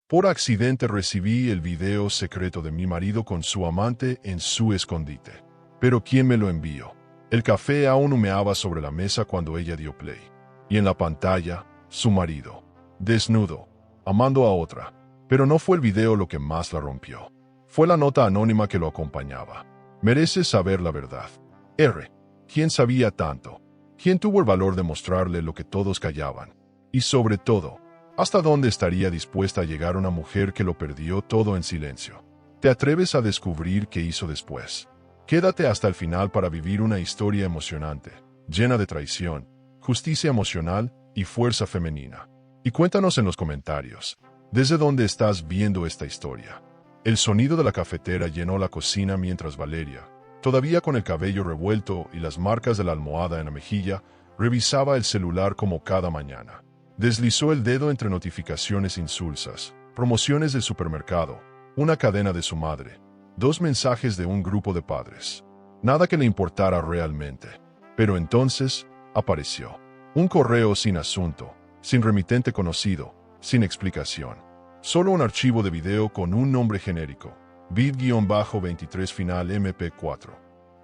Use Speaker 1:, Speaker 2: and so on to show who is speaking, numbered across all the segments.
Speaker 1: Por accidente recibí el video secreto de mi marido con su amante en su escondite. Pero ¿quién me lo envió? El café aún humeaba sobre la mesa cuando ella dio play. Y en la pantalla, su marido, desnudo, amando a otra. Pero no fue el video lo que más la rompió. Fue la nota anónima que lo acompañaba. Mereces saber la verdad. R. ¿Quién sabía tanto? ¿Quién tuvo el valor de mostrarle lo que todos callaban? Y sobre todo, ¿hasta dónde estaría dispuesta a llegar una mujer que lo perdió todo en silencio? ¿Te atreves a descubrir qué hizo después? Quédate hasta el final para vivir una historia emocionante, llena de traición, justicia emocional y fuerza femenina. Y cuéntanos en los comentarios, ¿desde dónde estás viendo esta historia? El sonido de la cafetera llenó la cocina mientras Valeria, todavía con el cabello revuelto y las marcas de la almohada en la mejilla, revisaba el celular como cada mañana. Deslizó el dedo entre notificaciones insulsas, promociones del supermercado, una cadena de su madre, 2 mensajes de un grupo de padres. Nada que le importara realmente. Pero entonces, apareció. Un correo sin asunto, sin remitente conocido, sin explicación. Solo un archivo de video con un nombre genérico, vid-23 final mp4.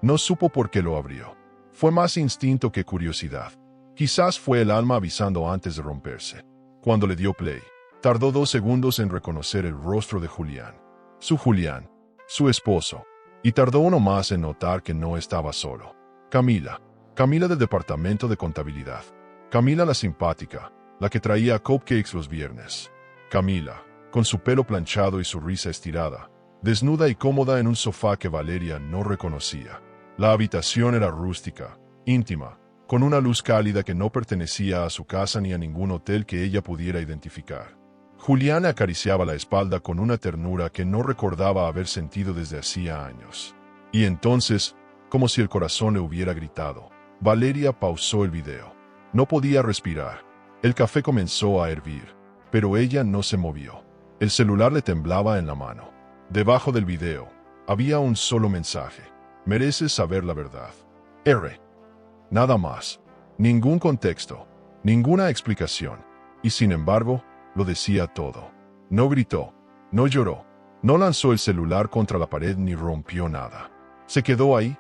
Speaker 1: No supo por qué lo abrió. Fue más instinto que curiosidad. Quizás fue el alma avisando antes de romperse. Cuando le dio play, tardó 2 segundos en reconocer el rostro de Julián. Su Julián, su esposo. Y tardó uno más en notar que no estaba solo. Camila. Camila del departamento de contabilidad. Camila la simpática, la que traía cupcakes los viernes. Camila, con su pelo planchado y su risa estirada, desnuda y cómoda en un sofá que Valeria no reconocía. La habitación era rústica, íntima, con una luz cálida que no pertenecía a su casa ni a ningún hotel que ella pudiera identificar. Julián acariciaba la espalda con una ternura que no recordaba haber sentido desde hacía años. Y entonces, como si el corazón le hubiera gritado, Valeria pausó el video. No podía respirar. El café comenzó a hervir, pero ella no se movió. El celular le temblaba en la mano. Debajo del video, había un solo mensaje. Mereces saber la verdad. R. Nada más. Ningún contexto. Ninguna explicación. Y sin embargo, lo decía todo. No gritó. No lloró. No lanzó el celular contra la pared ni rompió nada. Se quedó ahí,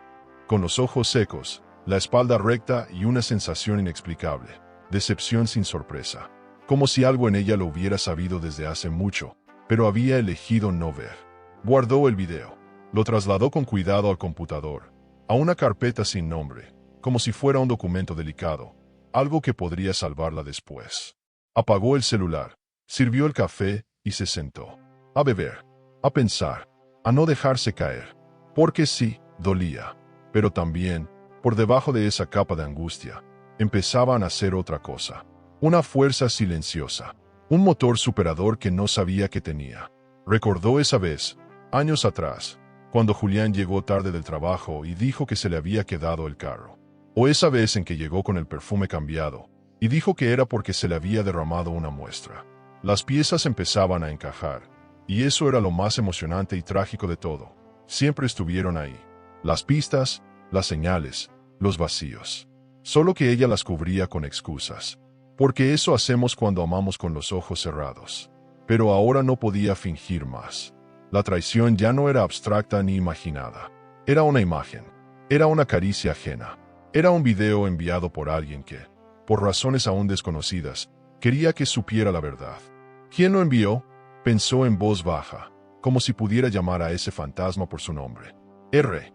Speaker 1: con los ojos secos, la espalda recta y una sensación inexplicable. Decepción sin sorpresa. Como si algo en ella lo hubiera sabido desde hace mucho, pero había elegido no ver. Guardó el video. Lo trasladó con cuidado al computador, a una carpeta sin nombre, como si fuera un documento delicado, algo que podría salvarla después. Apagó el celular, sirvió el café y se sentó. A beber, a pensar, a no dejarse caer. Porque sí, dolía. Pero también, por debajo de esa capa de angustia, empezaba a nacer otra cosa. Una fuerza silenciosa. Un motor superador que no sabía que tenía. Recordó esa vez, años atrás, cuando Julián llegó tarde del trabajo y dijo que se le había quedado el carro. O esa vez en que llegó con el perfume cambiado y dijo que era porque se le había derramado una muestra. Las piezas empezaban a encajar, y eso era lo más emocionante y trágico de todo. Siempre estuvieron ahí. Las pistas, las señales, los vacíos. Solo que ella las cubría con excusas. Porque eso hacemos cuando amamos con los ojos cerrados. Pero ahora no podía fingir más. La traición ya no era abstracta ni imaginada. Era una imagen. Era una caricia ajena. Era un video enviado por alguien que, por razones aún desconocidas, quería que supiera la verdad. ¿Quién lo envió? Pensó en voz baja, como si pudiera llamar a ese fantasma por su nombre. R.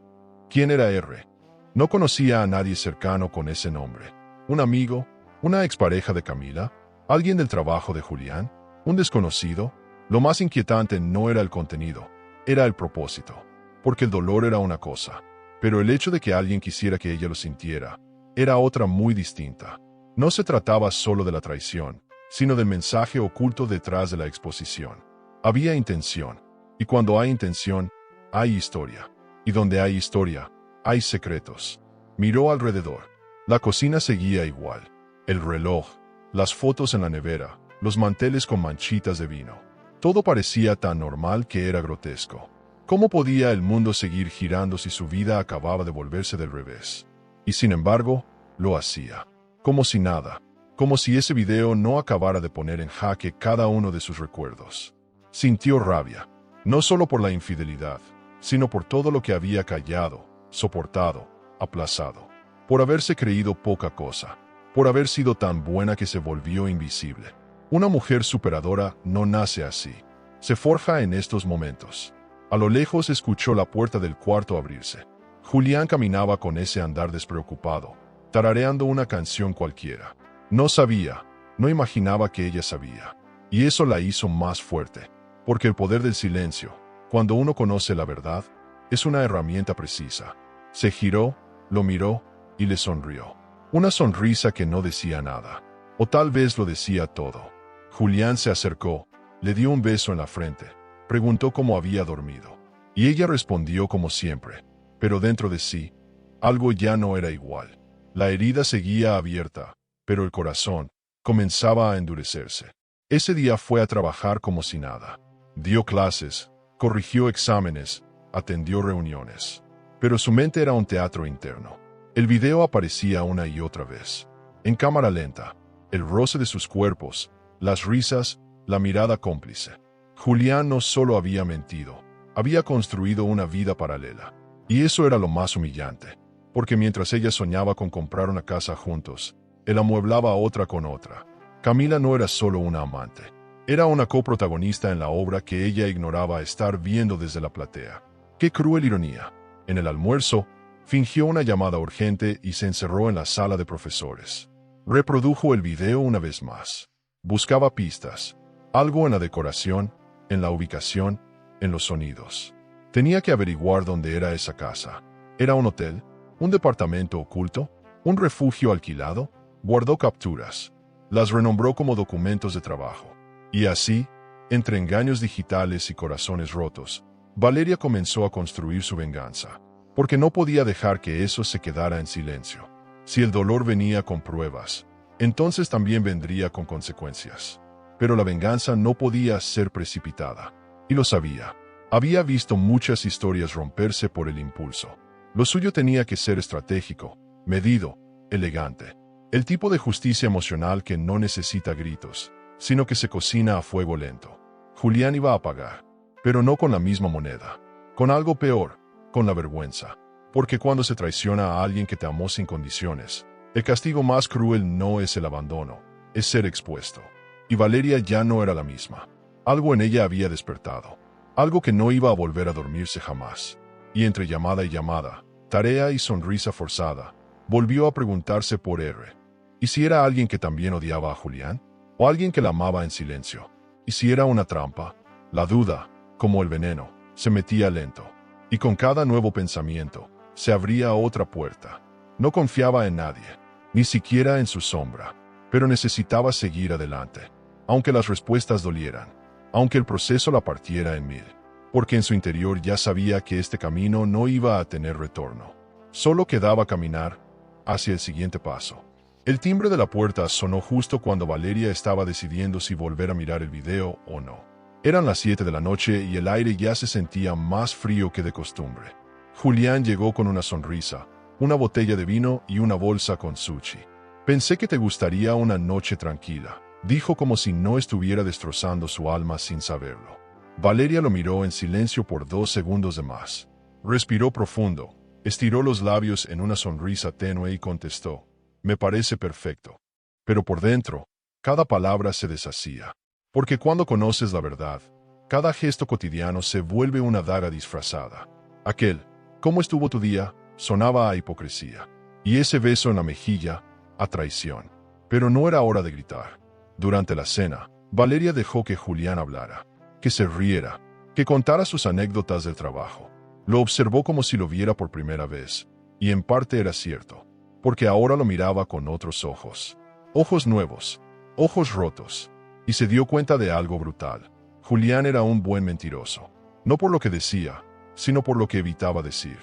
Speaker 1: ¿Quién era R? No conocía a nadie cercano con ese nombre. ¿Un amigo? ¿Una expareja de Camila? ¿Alguien del trabajo de Julián? ¿Un desconocido? Lo más inquietante no era el contenido, era el propósito. Porque el dolor era una cosa, pero el hecho de que alguien quisiera que ella lo sintiera, era otra muy distinta. No se trataba solo de la traición, sino del mensaje oculto detrás de la exposición. Había intención, y cuando hay intención, hay historia. Y donde hay historia, hay secretos. Miró alrededor. La cocina seguía igual. El reloj, las fotos en la nevera, los manteles con manchitas de vino. Todo parecía tan normal que era grotesco. ¿Cómo podía el mundo seguir girando si su vida acababa de volverse del revés? Y sin embargo, lo hacía. Como si nada. Como si ese video no acabara de poner en jaque cada uno de sus recuerdos. Sintió rabia, no solo por la infidelidad, sino por todo lo que había callado, soportado, aplazado, por haberse creído poca cosa, por haber sido tan buena que se volvió invisible. Una mujer superadora no nace así, se forja en estos momentos. A lo lejos escuchó la puerta del cuarto abrirse. Julián caminaba con ese andar despreocupado, tarareando una canción cualquiera. No sabía, no imaginaba que ella sabía. Y eso la hizo más fuerte, porque el poder del silencio, cuando uno conoce la verdad, es una herramienta precisa. Se giró, lo miró y le sonrió. Una sonrisa que no decía nada, o tal vez lo decía todo. Julián se acercó, le dio un beso en la frente, preguntó cómo había dormido. Y ella respondió como siempre, pero dentro de sí, algo ya no era igual. La herida seguía abierta, pero el corazón comenzaba a endurecerse. Ese día fue a trabajar como si nada. Dio clases, corrigió exámenes, atendió reuniones. Pero su mente era un teatro interno. El video aparecía una y otra vez. En cámara lenta, el roce de sus cuerpos, las risas, la mirada cómplice. Julián no solo había mentido, había construido una vida paralela. Y eso era lo más humillante, porque mientras ella soñaba con comprar una casa juntos, él amueblaba otra con otra. Camila no era solo una amante, era una coprotagonista en la obra que ella ignoraba estar viendo desde la platea. ¡Qué cruel ironía! En el almuerzo, fingió una llamada urgente y se encerró en la sala de profesores. Reprodujo el video una vez más. Buscaba pistas, algo en la decoración, en la ubicación, en los sonidos. Tenía que averiguar dónde era esa casa. ¿Era un hotel? ¿Un departamento oculto? ¿Un refugio alquilado? Guardó capturas. Las renombró como documentos de trabajo. Y así, entre engaños digitales y corazones rotos, Valeria comenzó a construir su venganza, porque no podía dejar que eso se quedara en silencio. Si el dolor venía con pruebas, entonces también vendría con consecuencias. Pero la venganza no podía ser precipitada, y lo sabía. Había visto muchas historias romperse por el impulso. Lo suyo tenía que ser estratégico, medido, elegante. El tipo de justicia emocional que no necesita gritos, sino que se cocina a fuego lento. Julián iba a pagar, pero no con la misma moneda. Con algo peor, con la vergüenza. Porque cuando se traiciona a alguien que te amó sin condiciones, el castigo más cruel no es el abandono, es ser expuesto. Y Valeria ya no era la misma. Algo en ella había despertado. Algo que no iba a volver a dormirse jamás. Y entre llamada y llamada, tarea y sonrisa forzada, volvió a preguntarse por R. ¿Y si era alguien que también odiaba a Julián? ¿O alguien que la amaba en silencio? ¿Y si era una trampa? La duda, como el veneno, se metía lento. Y con cada nuevo pensamiento, se abría otra puerta. No confiaba en nadie, ni siquiera en su sombra, pero necesitaba seguir adelante, aunque las respuestas dolieran, aunque el proceso la partiera en mil, porque en su interior ya sabía que este camino no iba a tener retorno. Solo quedaba caminar hacia el siguiente paso. El timbre de la puerta sonó justo cuando Valeria estaba decidiendo si volver a mirar el video o no. Eran las 7 de la noche y el aire ya se sentía más frío que de costumbre. Julián llegó con una sonrisa, una botella de vino y una bolsa con sushi. Pensé que te gustaría una noche tranquila, dijo como si no estuviera destrozando su alma sin saberlo. Valeria lo miró en silencio por 2 segundos de más. Respiró profundo, estiró los labios en una sonrisa tenue y contestó: me parece perfecto. Pero por dentro, cada palabra se deshacía. Porque cuando conoces la verdad, cada gesto cotidiano se vuelve una daga disfrazada. Aquel, ¿cómo estuvo tu día?, sonaba a hipocresía. Y ese beso en la mejilla, a traición. Pero no era hora de gritar. Durante la cena, Valeria dejó que Julián hablara, que se riera, que contara sus anécdotas del trabajo. Lo observó como si lo viera por primera vez, y en parte era cierto, porque ahora lo miraba con otros ojos. Ojos nuevos, ojos rotos. Y se dio cuenta de algo brutal. Julián era un buen mentiroso. No por lo que decía, sino por lo que evitaba decir.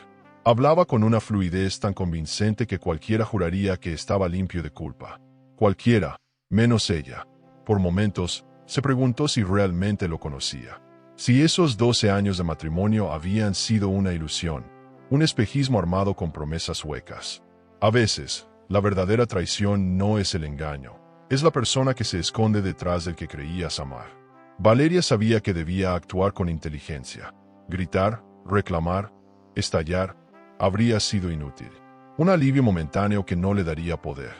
Speaker 1: Hablaba con una fluidez tan convincente que cualquiera juraría que estaba limpio de culpa. Cualquiera, menos ella. Por momentos, se preguntó si realmente lo conocía. Si esos 12 años de matrimonio habían sido una ilusión, un espejismo armado con promesas huecas. A veces, la verdadera traición no es el engaño, es la persona que se esconde detrás del que creías amar. Valeria sabía que debía actuar con inteligencia. Gritar, reclamar, estallar, habría sido inútil. Un alivio momentáneo que no le daría poder.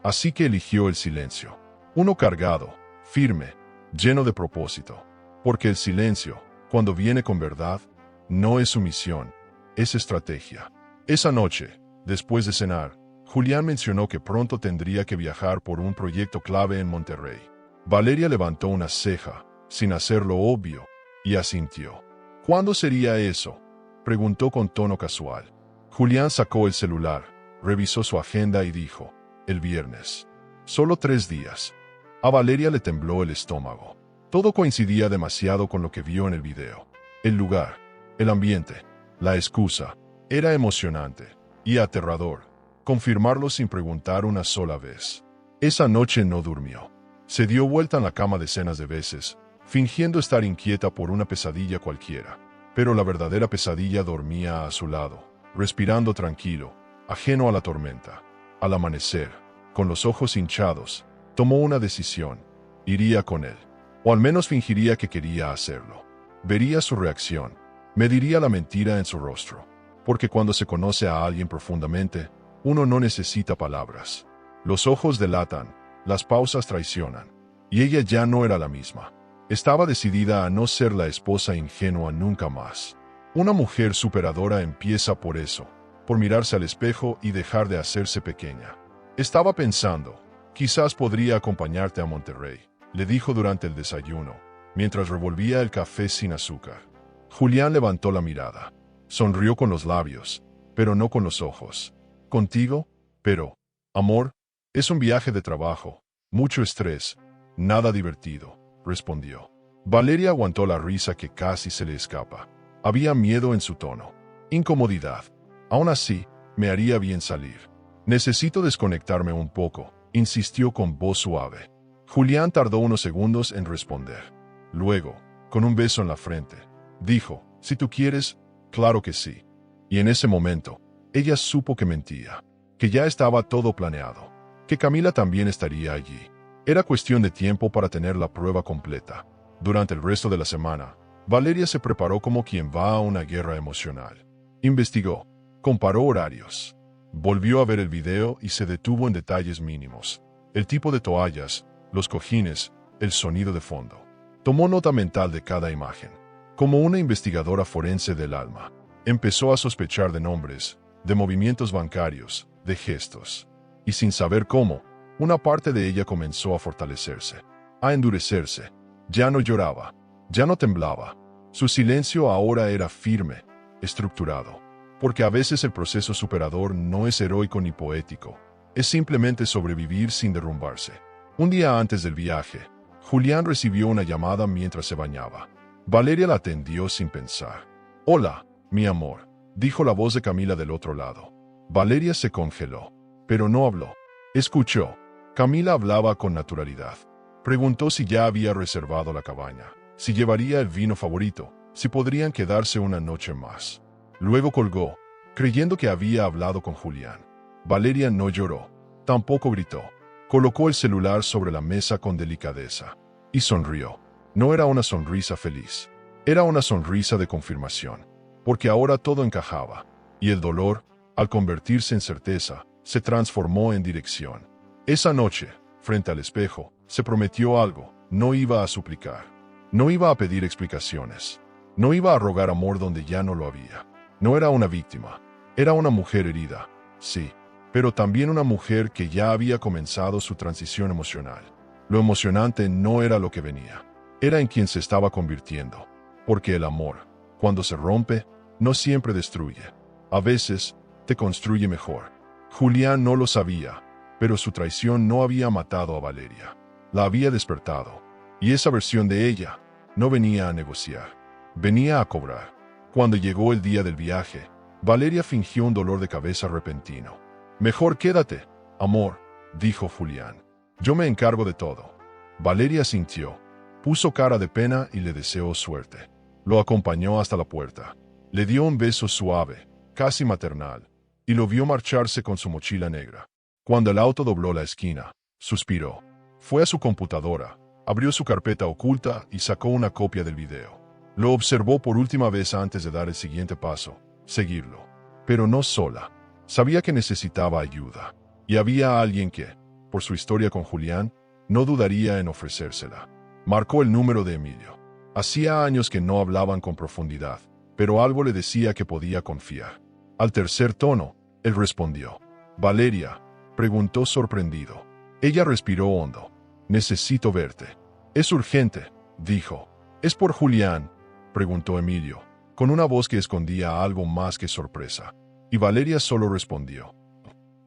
Speaker 1: Así que eligió el silencio. Uno cargado, firme, lleno de propósito. Porque el silencio, cuando viene con verdad, no es sumisión, es estrategia. Esa noche, después de cenar, Julián mencionó que pronto tendría que viajar por un proyecto clave en Monterrey. Valeria levantó una ceja, sin hacerlo obvio, y asintió. ¿Cuándo sería eso?, preguntó con tono casual. Julián sacó el celular, revisó su agenda y dijo, el viernes. Solo 3 días. A Valeria le tembló el estómago. Todo coincidía demasiado con lo que vio en el video. El lugar, el ambiente, la excusa. Era emocionante y aterrador. Confirmarlo sin preguntar una sola vez. Esa noche no durmió. Se dio vuelta en la cama decenas de veces, fingiendo estar inquieta por una pesadilla cualquiera. Pero la verdadera pesadilla dormía a su lado, respirando tranquilo, ajeno a la tormenta. Al amanecer, con los ojos hinchados, tomó una decisión. Iría con él. O al menos fingiría que quería hacerlo. Vería su reacción. Mediría la mentira en su rostro. Porque cuando se conoce a alguien profundamente, uno no necesita palabras. Los ojos delatan, las pausas traicionan. Y ella ya no era la misma. Estaba decidida a no ser la esposa ingenua nunca más. Una mujer superadora empieza por eso, por mirarse al espejo y dejar de hacerse pequeña. Estaba pensando, quizás podría acompañarte a Monterrey, le dijo durante el desayuno, mientras revolvía el café sin azúcar. Julián levantó la mirada. Sonrió con los labios, pero no con los ojos. ¿Contigo? Pero, amor, es un viaje de trabajo, mucho estrés, nada divertido, respondió. Valeria aguantó la risa que casi se le escapa. Había miedo en su tono. Incomodidad. Aún así, me haría bien salir. Necesito desconectarme un poco, insistió con voz suave. Julián tardó unos segundos en responder. Luego, con un beso en la frente, dijo, si tú quieres, claro que sí. Y en ese momento, ella supo que mentía, que ya estaba todo planeado, que Camila también estaría allí. Era cuestión de tiempo para tener la prueba completa. Durante el resto de la semana, Valeria se preparó como quien va a una guerra emocional. Investigó, comparó horarios, volvió a ver el video y se detuvo en detalles mínimos. El tipo de toallas, los cojines, el sonido de fondo. Tomó nota mental de cada imagen. Como una investigadora forense del alma, empezó a sospechar de nombres, de movimientos bancarios, de gestos. Y sin saber cómo, una parte de ella comenzó a fortalecerse, a endurecerse. Ya no lloraba, ya no temblaba. Su silencio ahora era firme, estructurado. Porque a veces el proceso superador no es heroico ni poético, es simplemente sobrevivir sin derrumbarse. Un día antes del viaje, Julián recibió una llamada mientras se bañaba. Valeria la atendió sin pensar. Hola, mi amor, dijo la voz de Camila del otro lado. Valeria se congeló, pero no habló. Escuchó. Camila hablaba con naturalidad. Preguntó si ya había reservado la cabaña, si llevaría el vino favorito, si podrían quedarse una noche más. Luego colgó, creyendo que había hablado con Julián. Valeria no lloró, tampoco gritó. Colocó el celular sobre la mesa con delicadeza y sonrió. No era una sonrisa feliz, era una sonrisa de confirmación, porque ahora todo encajaba, y el dolor, al convertirse en certeza, se transformó en dirección. Esa noche, frente al espejo, se prometió algo. No iba a suplicar, no iba a pedir explicaciones, no iba a rogar amor donde ya no lo había. No era una víctima, era una mujer herida, sí, pero también una mujer que ya había comenzado su transición emocional. Lo emocionante no era lo que venía, era en quien se estaba convirtiendo, porque el amor, cuando se rompe, no siempre destruye, a veces, te construye mejor. Julián no lo sabía, pero su traición no había matado a Valeria, la había despertado, y esa versión de ella no venía a negociar, venía a cobrar. Cuando llegó el día del viaje, Valeria fingió un dolor de cabeza repentino. Mejor quédate, amor, dijo Julián. Yo me encargo de todo. Valeria sintió, puso cara de pena y le deseó suerte. Lo acompañó hasta la puerta. Le dio un beso suave, casi maternal, y lo vio marcharse con su mochila negra. Cuando el auto dobló la esquina, suspiró. Fue a su computadora, Abrió su carpeta oculta y sacó una copia del video. Lo observó por última vez antes de dar el siguiente paso, seguirlo. Pero no sola. Sabía que necesitaba ayuda. Y había alguien que, por su historia con Julián, no dudaría en ofrecérsela. Marcó el número de Emilio. Hacía años que no hablaban con profundidad, pero algo le decía que podía confiar. Al tercer tono, él respondió. «Valeria», preguntó sorprendido. Ella respiró hondo. «Necesito verte». «Es urgente», dijo. «¿Es por Julián?», preguntó Emilio, con una voz que escondía algo más que sorpresa. Y Valeria solo respondió.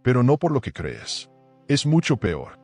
Speaker 1: «Pero no por lo que crees. Es mucho peor».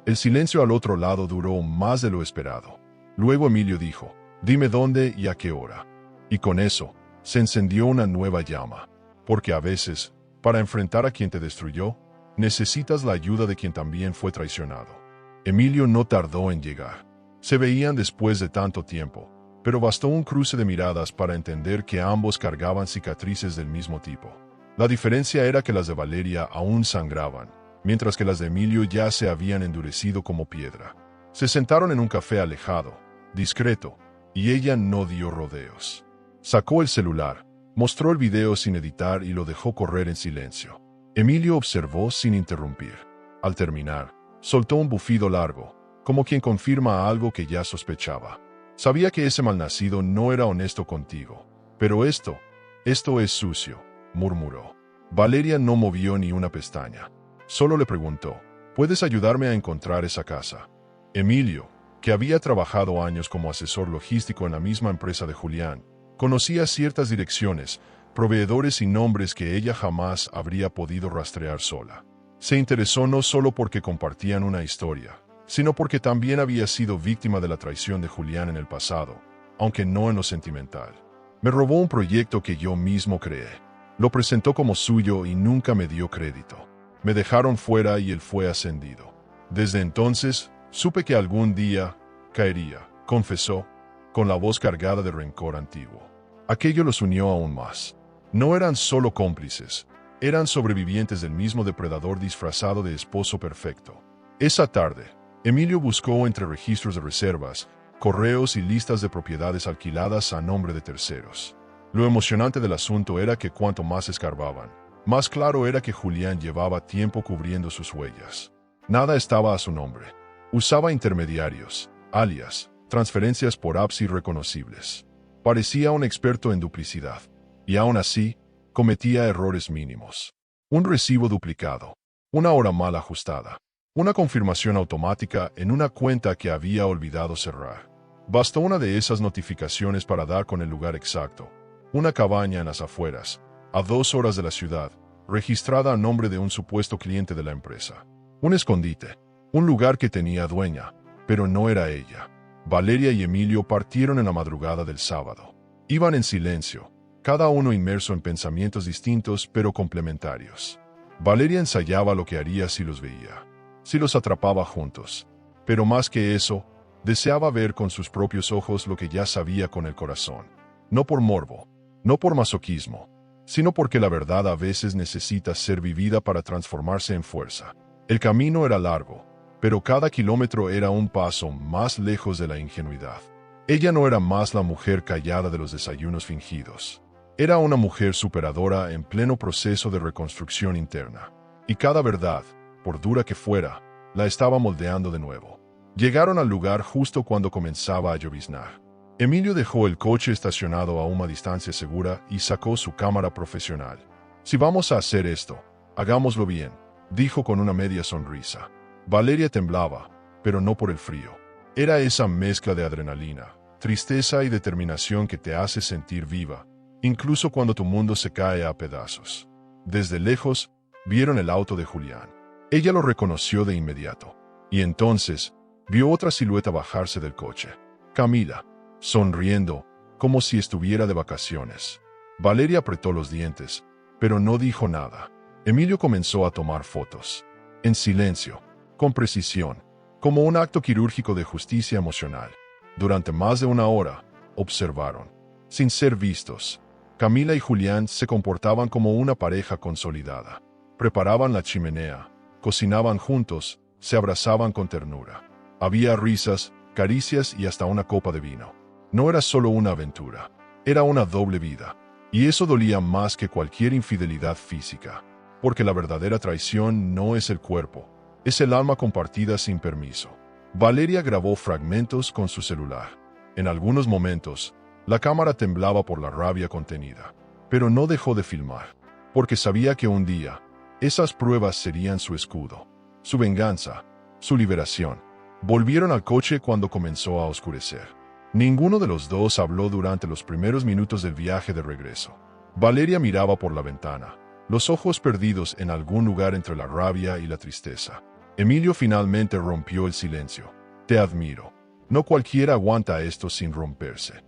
Speaker 1: El silencio al otro lado duró más de lo esperado. Luego Emilio dijo, «Dime dónde y a qué hora». Y con eso, se encendió una nueva llama. Porque a veces, para enfrentar a quien te destruyó, necesitas la ayuda de quien también fue traicionado. Emilio no tardó en llegar. Se veían después de tanto tiempo, pero bastó un cruce de miradas para entender que ambos cargaban cicatrices del mismo tipo. La diferencia era que las de Valeria aún sangraban, mientras que las de Emilio ya se habían endurecido como piedra. Se sentaron en un café alejado, discreto, y ella no dio rodeos. Sacó el celular, mostró el video sin editar y lo dejó correr en silencio. Emilio observó sin interrumpir. Al terminar, soltó un bufido largo, como quien confirma algo que ya sospechaba. Sabía que ese malnacido no era honesto contigo, pero esto es sucio, murmuró. Valeria no movió ni una pestaña. Solo le preguntó, ¿puedes ayudarme a encontrar esa casa? Emilio, que había trabajado años como asesor logístico en la misma empresa de Julián, conocía ciertas direcciones, proveedores y nombres que ella jamás habría podido rastrear sola. Se interesó no solo porque compartían una historia, sino porque también había sido víctima de la traición de Julián en el pasado, aunque no en lo sentimental. Me robó un proyecto que yo mismo creé. Lo presentó como suyo y nunca me dio crédito. Me dejaron fuera y él fue ascendido. Desde entonces, supe que algún día caería, confesó, con la voz cargada de rencor antiguo. Aquello los unió aún más. No eran solo cómplices, eran sobrevivientes del mismo depredador disfrazado de esposo perfecto. Esa tarde, Emilio buscó entre registros de reservas, correos y listas de propiedades alquiladas a nombre de terceros. Lo emocionante del asunto era que cuanto más escarbaban, más claro era que Julián llevaba tiempo cubriendo sus huellas. Nada estaba a su nombre. Usaba intermediarios, alias, transferencias por apps irreconocibles. Parecía un experto en duplicidad, y aún así, cometía errores mínimos. Un recibo duplicado, una hora mal ajustada, una confirmación automática en una cuenta que había olvidado cerrar. Bastó una de esas notificaciones para dar con el lugar exacto. Una cabaña en las afueras, a 2 horas de la ciudad, registrada a nombre de un supuesto cliente de la empresa. Un escondite, un lugar que tenía dueña, pero no era ella. Valeria y Emilio partieron en la madrugada del sábado. Iban en silencio, cada uno inmerso en pensamientos distintos pero complementarios. Valeria ensayaba lo que haría si los veía, si los atrapaba juntos. Pero más que eso, deseaba ver con sus propios ojos lo que ya sabía con el corazón. No por morbo, no por masoquismo, sino porque la verdad a veces necesita ser vivida para transformarse en fuerza. El camino era largo, pero cada kilómetro era un paso más lejos de la ingenuidad. Ella no era más la mujer callada de los desayunos fingidos. Era una mujer superadora en pleno proceso de reconstrucción interna. Y cada verdad, por dura que fuera, la estaba moldeando de nuevo. Llegaron al lugar justo cuando comenzaba a lloviznar. Emilio dejó el coche estacionado a una distancia segura y sacó su cámara profesional. «Si vamos a hacer esto, hagámoslo bien», dijo con una media sonrisa. Valeria temblaba, pero no por el frío. Era esa mezcla de adrenalina, tristeza y determinación que te hace sentir viva, incluso cuando tu mundo se cae a pedazos. Desde lejos, vieron el auto de Julián. Ella lo reconoció de inmediato. Y entonces, vio otra silueta bajarse del coche. Camila, sonriendo, como si estuviera de vacaciones. Valeria apretó los dientes, pero no dijo nada. Emilio comenzó a tomar fotos. En silencio, con precisión, como un acto quirúrgico de justicia emocional. Durante más de una hora, observaron. Sin ser vistos, Camila y Julián se comportaban como una pareja consolidada. Preparaban la chimenea, cocinaban juntos, se abrazaban con ternura. Había risas, caricias y hasta una copa de vino. No era solo una aventura, era una doble vida. Y eso dolía más que cualquier infidelidad física, porque la verdadera traición no es el cuerpo, es el alma compartida sin permiso. Valeria grabó fragmentos con su celular. En algunos momentos, la cámara temblaba por la rabia contenida, pero no dejó de filmar, porque sabía que un día, esas pruebas serían su escudo, su venganza, su liberación. Volvieron al coche cuando comenzó a oscurecer. Ninguno de los dos habló durante los primeros minutos del viaje de regreso. Valeria miraba por la ventana, los ojos perdidos en algún lugar entre la rabia y la tristeza. Emilio finalmente rompió el silencio. Te admiro. No cualquiera aguanta esto sin romperse.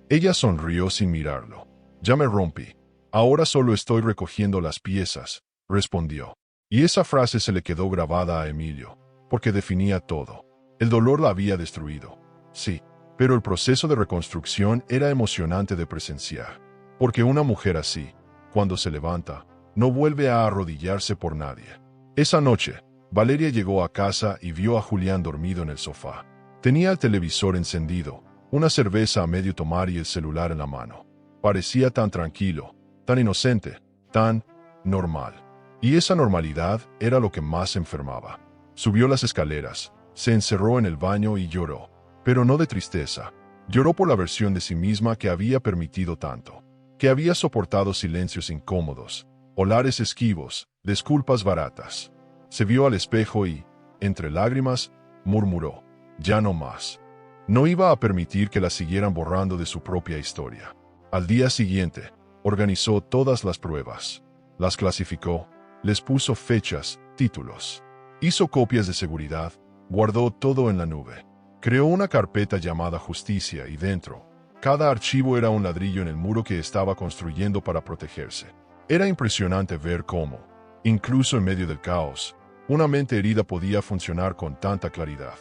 Speaker 1: Ella sonrió sin mirarlo. Ya me rompí. Ahora solo estoy recogiendo las piezas, respondió. Y esa frase se le quedó grabada a Emilio, porque definía todo. El dolor la había destruido. Sí, pero el proceso de reconstrucción era emocionante de presenciar. Porque una mujer así, cuando se levanta, no vuelve a arrodillarse por nadie. Esa noche, Valeria llegó a casa y vio a Julián dormido en el sofá. Tenía el televisor encendido, una cerveza a medio tomar y el celular en la mano. Parecía tan tranquilo, tan inocente, tan normal. Y esa normalidad era lo que más enfermaba. Subió las escaleras, se encerró en el baño y lloró. Pero no de tristeza. Lloró por la versión de sí misma que había permitido tanto. Que había soportado silencios incómodos, olares esquivos, disculpas baratas. Se vio al espejo y, entre lágrimas, murmuró, ya no más. No iba a permitir que la siguieran borrando de su propia historia. Al día siguiente, organizó todas las pruebas. Las clasificó, les puso fechas, títulos. Hizo copias de seguridad, guardó todo en la nube. Creó una carpeta llamada Justicia y dentro, cada archivo era un ladrillo en el muro que estaba construyendo para protegerse. Era impresionante ver cómo, incluso en medio del caos, una mente herida podía funcionar con tanta claridad.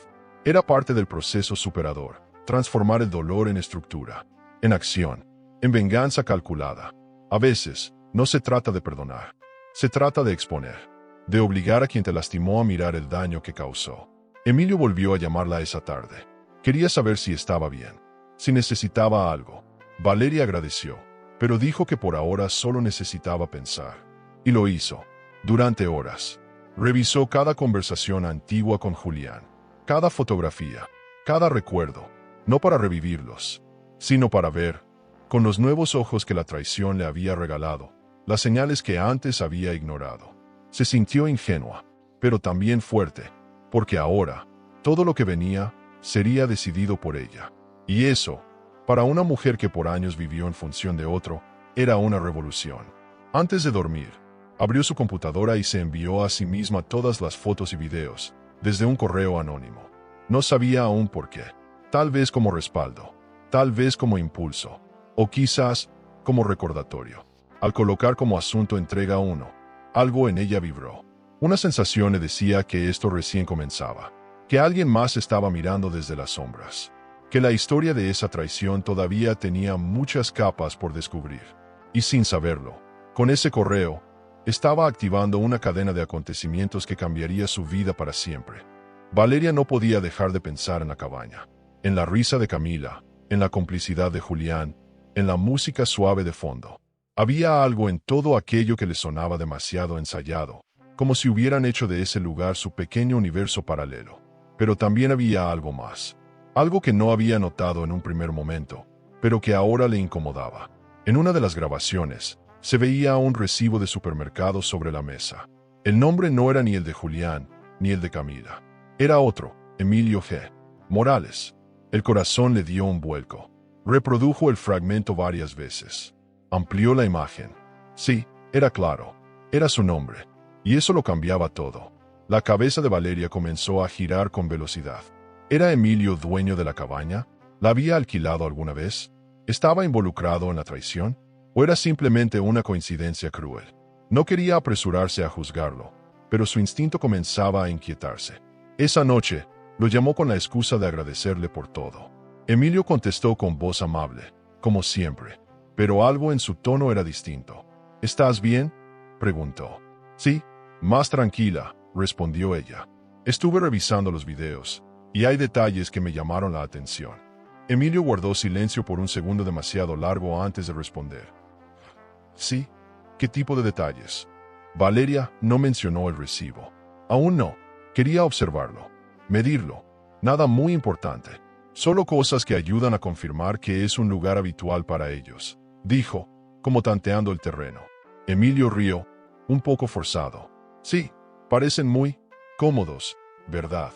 Speaker 1: Era parte del proceso superador, transformar el dolor en estructura, en acción, en venganza calculada. A veces, no se trata de perdonar, se trata de exponer, de obligar a quien te lastimó a mirar el daño que causó. Emilio volvió a llamarla esa tarde. Quería saber si estaba bien, si necesitaba algo. Valeria agradeció, pero dijo que por ahora solo necesitaba pensar. Y lo hizo, durante horas. Revisó cada conversación antigua con Julián, cada fotografía, cada recuerdo, no para revivirlos, sino para ver, con los nuevos ojos que la traición le había regalado, las señales que antes había ignorado. Se sintió ingenua, pero también fuerte, porque ahora, todo lo que venía, sería decidido por ella. Y eso, para una mujer que por años vivió en función de otro, era una revolución. Antes de dormir, abrió su computadora y se envió a sí misma todas las fotos y videos, desde un correo anónimo. No sabía aún por qué. Tal vez como respaldo, tal vez como impulso, o quizás como recordatorio. Al colocar como asunto entrega 1, algo en ella vibró. Una sensación le decía que esto recién comenzaba, que alguien más estaba mirando desde las sombras, que la historia de esa traición todavía tenía muchas capas por descubrir. Y sin saberlo, con ese correo, estaba activando una cadena de acontecimientos que cambiaría su vida para siempre. Valeria no podía dejar de pensar en la cabaña, en la risa de Camila, en la complicidad de Julián, en la música suave de fondo. Había algo en todo aquello que le sonaba demasiado ensayado, como si hubieran hecho de ese lugar su pequeño universo paralelo. Pero también había algo más, algo que no había notado en un primer momento, pero que ahora le incomodaba. En una de las grabaciones, se veía un recibo de supermercado sobre la mesa. El nombre no era ni el de Julián, ni el de Camila. Era otro, Emilio G. Morales. El corazón le dio un vuelco. Reprodujo el fragmento varias veces. Amplió la imagen. Sí, era claro. Era su nombre. Y eso lo cambiaba todo. La cabeza de Valeria comenzó a girar con velocidad. ¿Era Emilio dueño de la cabaña? ¿La había alquilado alguna vez? ¿Estaba involucrado en la traición? ¿O era simplemente una coincidencia cruel? No quería apresurarse a juzgarlo, pero su instinto comenzaba a inquietarse. Esa noche, lo llamó con la excusa de agradecerle por todo. Emilio contestó con voz amable, como siempre, pero algo en su tono era distinto. ¿Estás bien?, preguntó. Sí, más tranquila, respondió ella. Estuve revisando los videos, y hay detalles que me llamaron la atención. Emilio guardó silencio por un segundo demasiado largo antes de responder. Sí, ¿qué tipo de detalles? Valeria no mencionó el recibo. Aún no. Quería observarlo, medirlo. Nada muy importante. Solo cosas que ayudan a confirmar que es un lugar habitual para ellos, dijo, como tanteando el terreno. Emilio rió, un poco forzado. Sí, parecen muy cómodos, ¿verdad?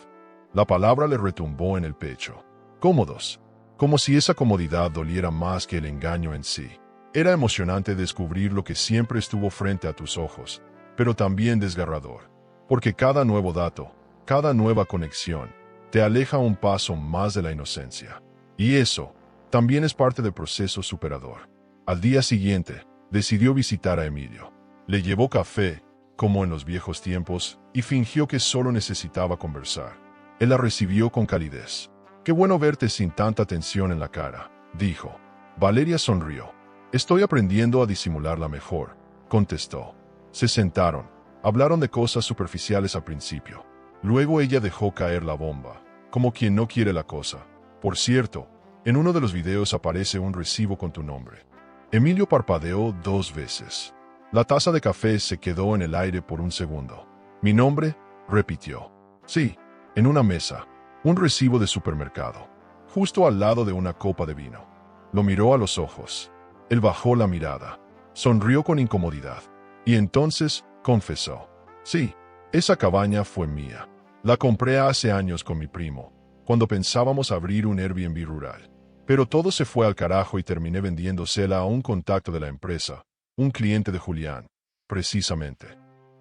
Speaker 1: La palabra le retumbó en el pecho. Cómodos. Como si esa comodidad doliera más que el engaño en sí. Era emocionante descubrir lo que siempre estuvo frente a tus ojos, pero también desgarrador. Porque cada nuevo dato, cada nueva conexión, te aleja un paso más de la inocencia. Y eso también es parte del proceso superador. Al día siguiente, decidió visitar a Emilio. Le llevó café, como en los viejos tiempos, y fingió que solo necesitaba conversar. Él la recibió con calidez. «Qué bueno verte sin tanta tensión en la cara», dijo. Valeria sonrió. «Estoy aprendiendo a disimularla mejor», contestó. Se sentaron. Hablaron de cosas superficiales al principio. Luego ella dejó caer la bomba, como quien no quiere la cosa. «Por cierto, en uno de los videos aparece un recibo con tu nombre». Emilio parpadeó 2 veces. La taza de café se quedó en el aire por un segundo. «¿Mi nombre?», repitió. «Sí, en una mesa. Un recibo de supermercado. Justo al lado de una copa de vino». Lo miró a los ojos. Él bajó la mirada. Sonrió con incomodidad. Y entonces confesó. «Sí, esa cabaña fue mía. La compré hace años con mi primo, cuando pensábamos abrir un Airbnb rural. Pero todo se fue al carajo y terminé vendiéndosela a un contacto de la empresa, un cliente de Julián, precisamente».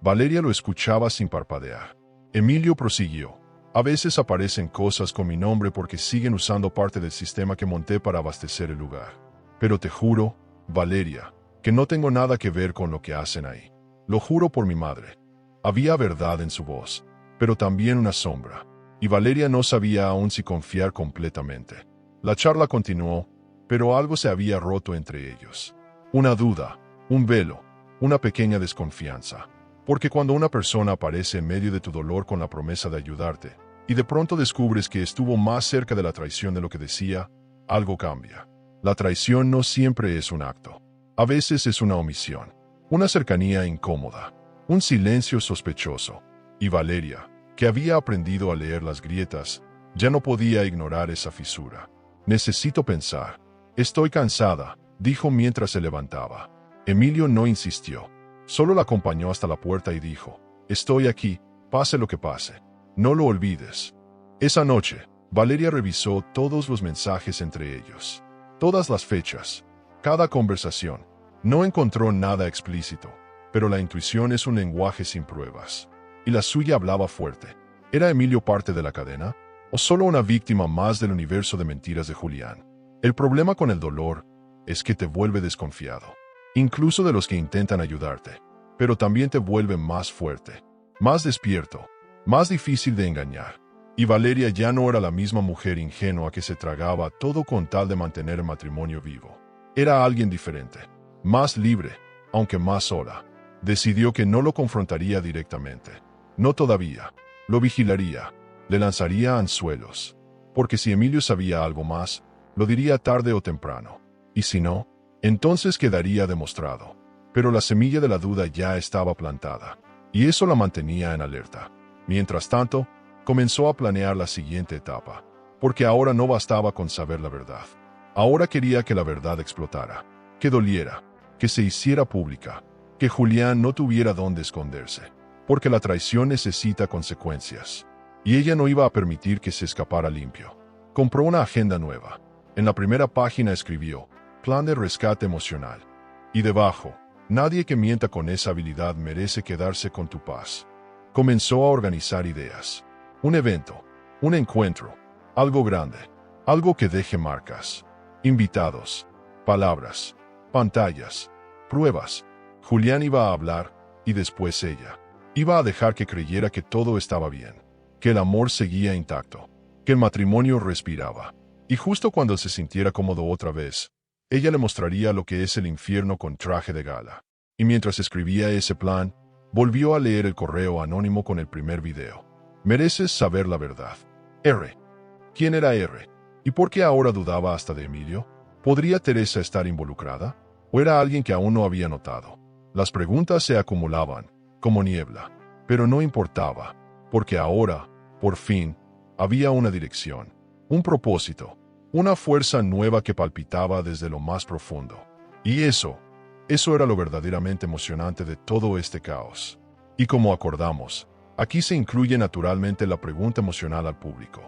Speaker 1: Valeria lo escuchaba sin parpadear. Emilio prosiguió. «A veces aparecen cosas con mi nombre porque siguen usando parte del sistema que monté para abastecer el lugar. Pero te juro, Valeria, que no tengo nada que ver con lo que hacen ahí. Lo juro por mi madre». Había verdad en su voz, pero también una sombra, y Valeria no sabía aún si confiar completamente. La charla continuó, pero algo se había roto entre ellos. Una duda, un velo, una pequeña desconfianza. Porque cuando una persona aparece en medio de tu dolor con la promesa de ayudarte, y de pronto descubres que estuvo más cerca de la traición de lo que decía, algo cambia. La traición no siempre es un acto. A veces es una omisión, una cercanía incómoda, un silencio sospechoso. Y Valeria, que había aprendido a leer las grietas, ya no podía ignorar esa fisura. «Necesito pensar. Estoy cansada», dijo mientras se levantaba. Emilio no insistió. Solo la acompañó hasta la puerta y dijo, «Estoy aquí, pase lo que pase. No lo olvides». Esa noche, Valeria revisó todos los mensajes entre ellos. Todas las fechas. Cada conversación. No encontró nada explícito, pero la intuición es un lenguaje sin pruebas. Y la suya hablaba fuerte. ¿Era Emilio parte de la cadena? ¿O solo una víctima más del universo de mentiras de Julián? El problema con el dolor es que te vuelve desconfiado. Incluso de los que intentan ayudarte, pero también te vuelve más fuerte, más despierto, más difícil de engañar. Y Valeria ya no era la misma mujer ingenua que se tragaba todo con tal de mantener el matrimonio vivo. Era alguien diferente, más libre, aunque más sola. Decidió que no lo confrontaría directamente. No todavía. Lo vigilaría, le lanzaría anzuelos. Porque si Emilio sabía algo más, lo diría tarde o temprano. Y si no, entonces quedaría demostrado. Pero la semilla de la duda ya estaba plantada, y eso la mantenía en alerta. Mientras tanto, comenzó a planear la siguiente etapa, porque ahora no bastaba con saber la verdad. Ahora quería que la verdad explotara, que doliera, que se hiciera pública, que Julián no tuviera dónde esconderse, porque la traición necesita consecuencias, y ella no iba a permitir que se escapara limpio. Compró una agenda nueva. En la primera página escribió, «Plan de rescate emocional». Y debajo, «Nadie que mienta con esa habilidad merece quedarse con tu paz». Comenzó a organizar ideas. Un evento, un encuentro, algo grande, algo que deje marcas. Invitados, palabras, pantallas, pruebas. Julián iba a hablar, y después ella. Iba a dejar que creyera que todo estaba bien, que el amor seguía intacto, que el matrimonio respiraba. Y justo cuando se sintiera cómodo otra vez, ella le mostraría lo que es el infierno con traje de gala. Y mientras escribía ese plan, volvió a leer el correo anónimo con el primer video. «Mereces saber la verdad. R. ¿Quién era R? ¿Y por qué ahora dudaba hasta de Emilio? ¿Podría Teresa estar involucrada? ¿O era alguien que aún no había notado? Las preguntas se acumulaban, como niebla, pero no importaba, porque ahora, por fin, había una dirección, un propósito, una fuerza nueva que palpitaba desde lo más profundo. Y eso era lo verdaderamente emocionante de todo este caos. Y como acordamos, aquí se incluye naturalmente la pregunta emocional al público.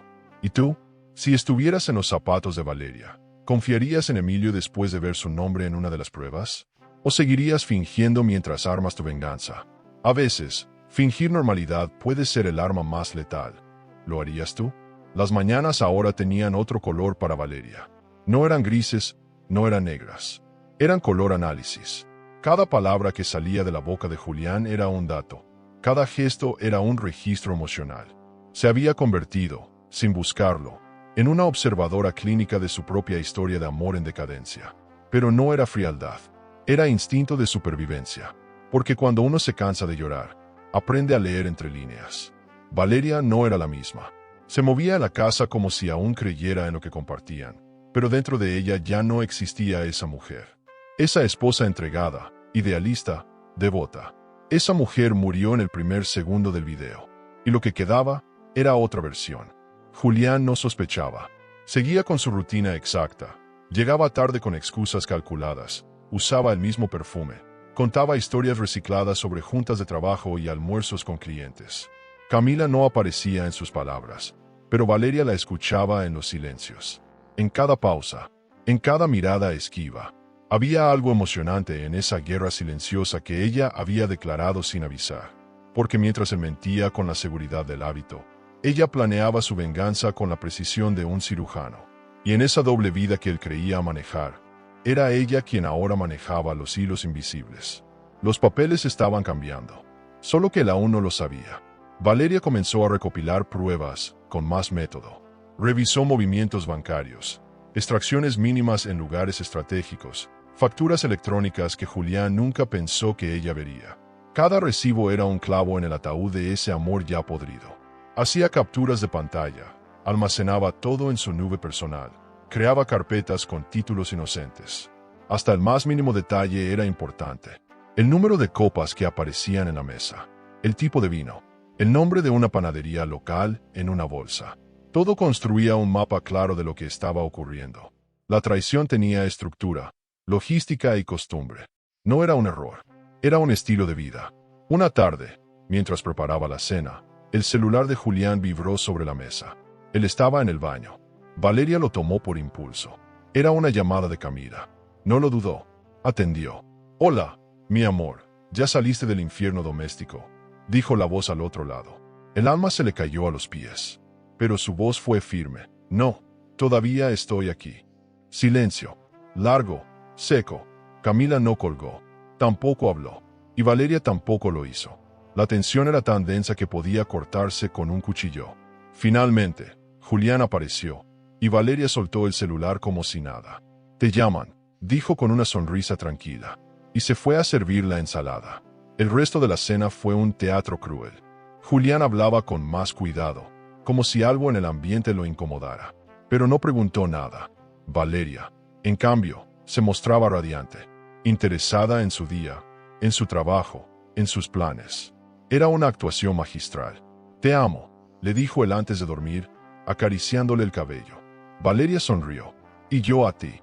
Speaker 1: ¿Y tú? Si estuvieras en los zapatos de Valeria, ¿confiarías en Emilio después de ver su nombre en una de las pruebas? ¿O seguirías fingiendo mientras armas tu venganza? A veces, fingir normalidad puede ser el arma más letal. ¿Lo harías tú? Las mañanas ahora tenían otro color para Valeria. No eran grises, no eran negras. Eran color análisis. Cada palabra que salía de la boca de Julián era un dato. Cada gesto era un registro emocional. Se había convertido, sin buscarlo, en una observadora clínica de su propia historia de amor en decadencia. Pero no era frialdad. Era instinto de supervivencia. Porque cuando uno se cansa de llorar, aprende a leer entre líneas. Valeria no era la misma. Se movía a la casa como si aún creyera en lo que compartían, pero dentro de ella ya no existía esa mujer. Esa esposa entregada, idealista, devota. Esa mujer murió en el primer segundo del video, y lo que quedaba era otra versión. Julián no sospechaba. Seguía con su rutina exacta. Llegaba tarde con excusas calculadas, usaba el mismo perfume, contaba historias recicladas sobre juntas de trabajo y almuerzos con clientes. Camila no aparecía en sus palabras, pero Valeria la escuchaba en los silencios. En cada pausa, en cada mirada esquiva, había algo emocionante en esa guerra silenciosa que ella había declarado sin avisar. Porque mientras él mentía con la seguridad del hábito, ella planeaba su venganza con la precisión de un cirujano. Y en esa doble vida que él creía manejar, era ella quien ahora manejaba los hilos invisibles. Los papeles estaban cambiando, solo que él aún no lo sabía. Valeria comenzó a recopilar pruebas con más método. Revisó movimientos bancarios, extracciones mínimas en lugares estratégicos, facturas electrónicas que Julián nunca pensó que ella vería. Cada recibo era un clavo en el ataúd de ese amor ya podrido. Hacía capturas de pantalla, almacenaba todo en su nube personal, creaba carpetas con títulos inocentes. Hasta el más mínimo detalle era importante. El número de copas que aparecían en la mesa, el tipo de vino, el nombre de una panadería local en una bolsa. Todo construía un mapa claro de lo que estaba ocurriendo. La traición tenía estructura, logística y costumbre. No era un error, era un estilo de vida. Una tarde, mientras preparaba la cena, el celular de Julián vibró sobre la mesa. Él estaba en el baño. Valeria lo tomó por impulso. Era una llamada de Camila. No lo dudó. Atendió. «Hola, mi amor, ¿ya saliste del infierno doméstico?», dijo la voz al otro lado. El alma se le cayó a los pies. Pero su voz fue firme. «No, todavía estoy aquí». Silencio. Largo, seco. Camila no colgó. Tampoco habló. Y Valeria tampoco lo hizo. La tensión era tan densa que podía cortarse con un cuchillo. Finalmente, Julián apareció, y Valeria soltó el celular como si nada. «Te llaman», dijo con una sonrisa tranquila, y se fue a servir la ensalada. El resto de la cena fue un teatro cruel. Julián hablaba con más cuidado, como si algo en el ambiente lo incomodara, pero no preguntó nada. Valeria, en cambio, se mostraba radiante, interesada en su día, en su trabajo, en sus planes. Era una actuación magistral. «Te amo», le dijo él antes de dormir, acariciándole el cabello. Valeria sonrió. «Y yo a ti».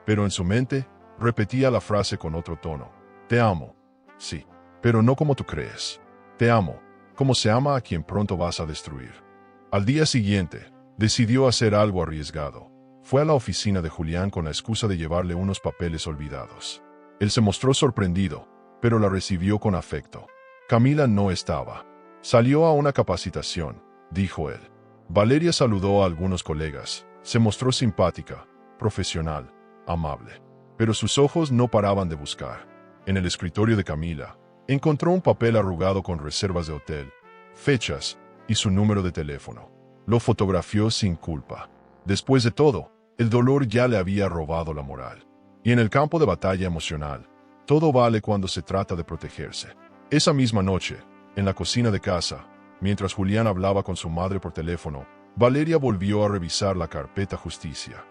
Speaker 1: Pero en su mente, repetía la frase con otro tono. «Te amo. Sí, pero no como tú crees. Te amo, como se ama a quien pronto vas a destruir». Al día siguiente, decidió hacer algo arriesgado. Fue a la oficina de Julián con la excusa de llevarle unos papeles olvidados. Él se mostró sorprendido, pero la recibió con afecto. Camila no estaba. «Salió a una capacitación», dijo él. Valeria saludó a algunos colegas. Se mostró simpática, profesional, amable. Pero sus ojos no paraban de buscar. En el escritorio de Camila, encontró un papel arrugado con reservas de hotel, fechas y su número de teléfono. Lo fotografió sin culpa. Después de todo, el dolor ya le había robado la moral. Y en el campo de batalla emocional, todo vale cuando se trata de protegerse. Esa misma noche, en la cocina de casa, mientras Julián hablaba con su madre por teléfono, Valeria volvió a revisar la carpeta justicia.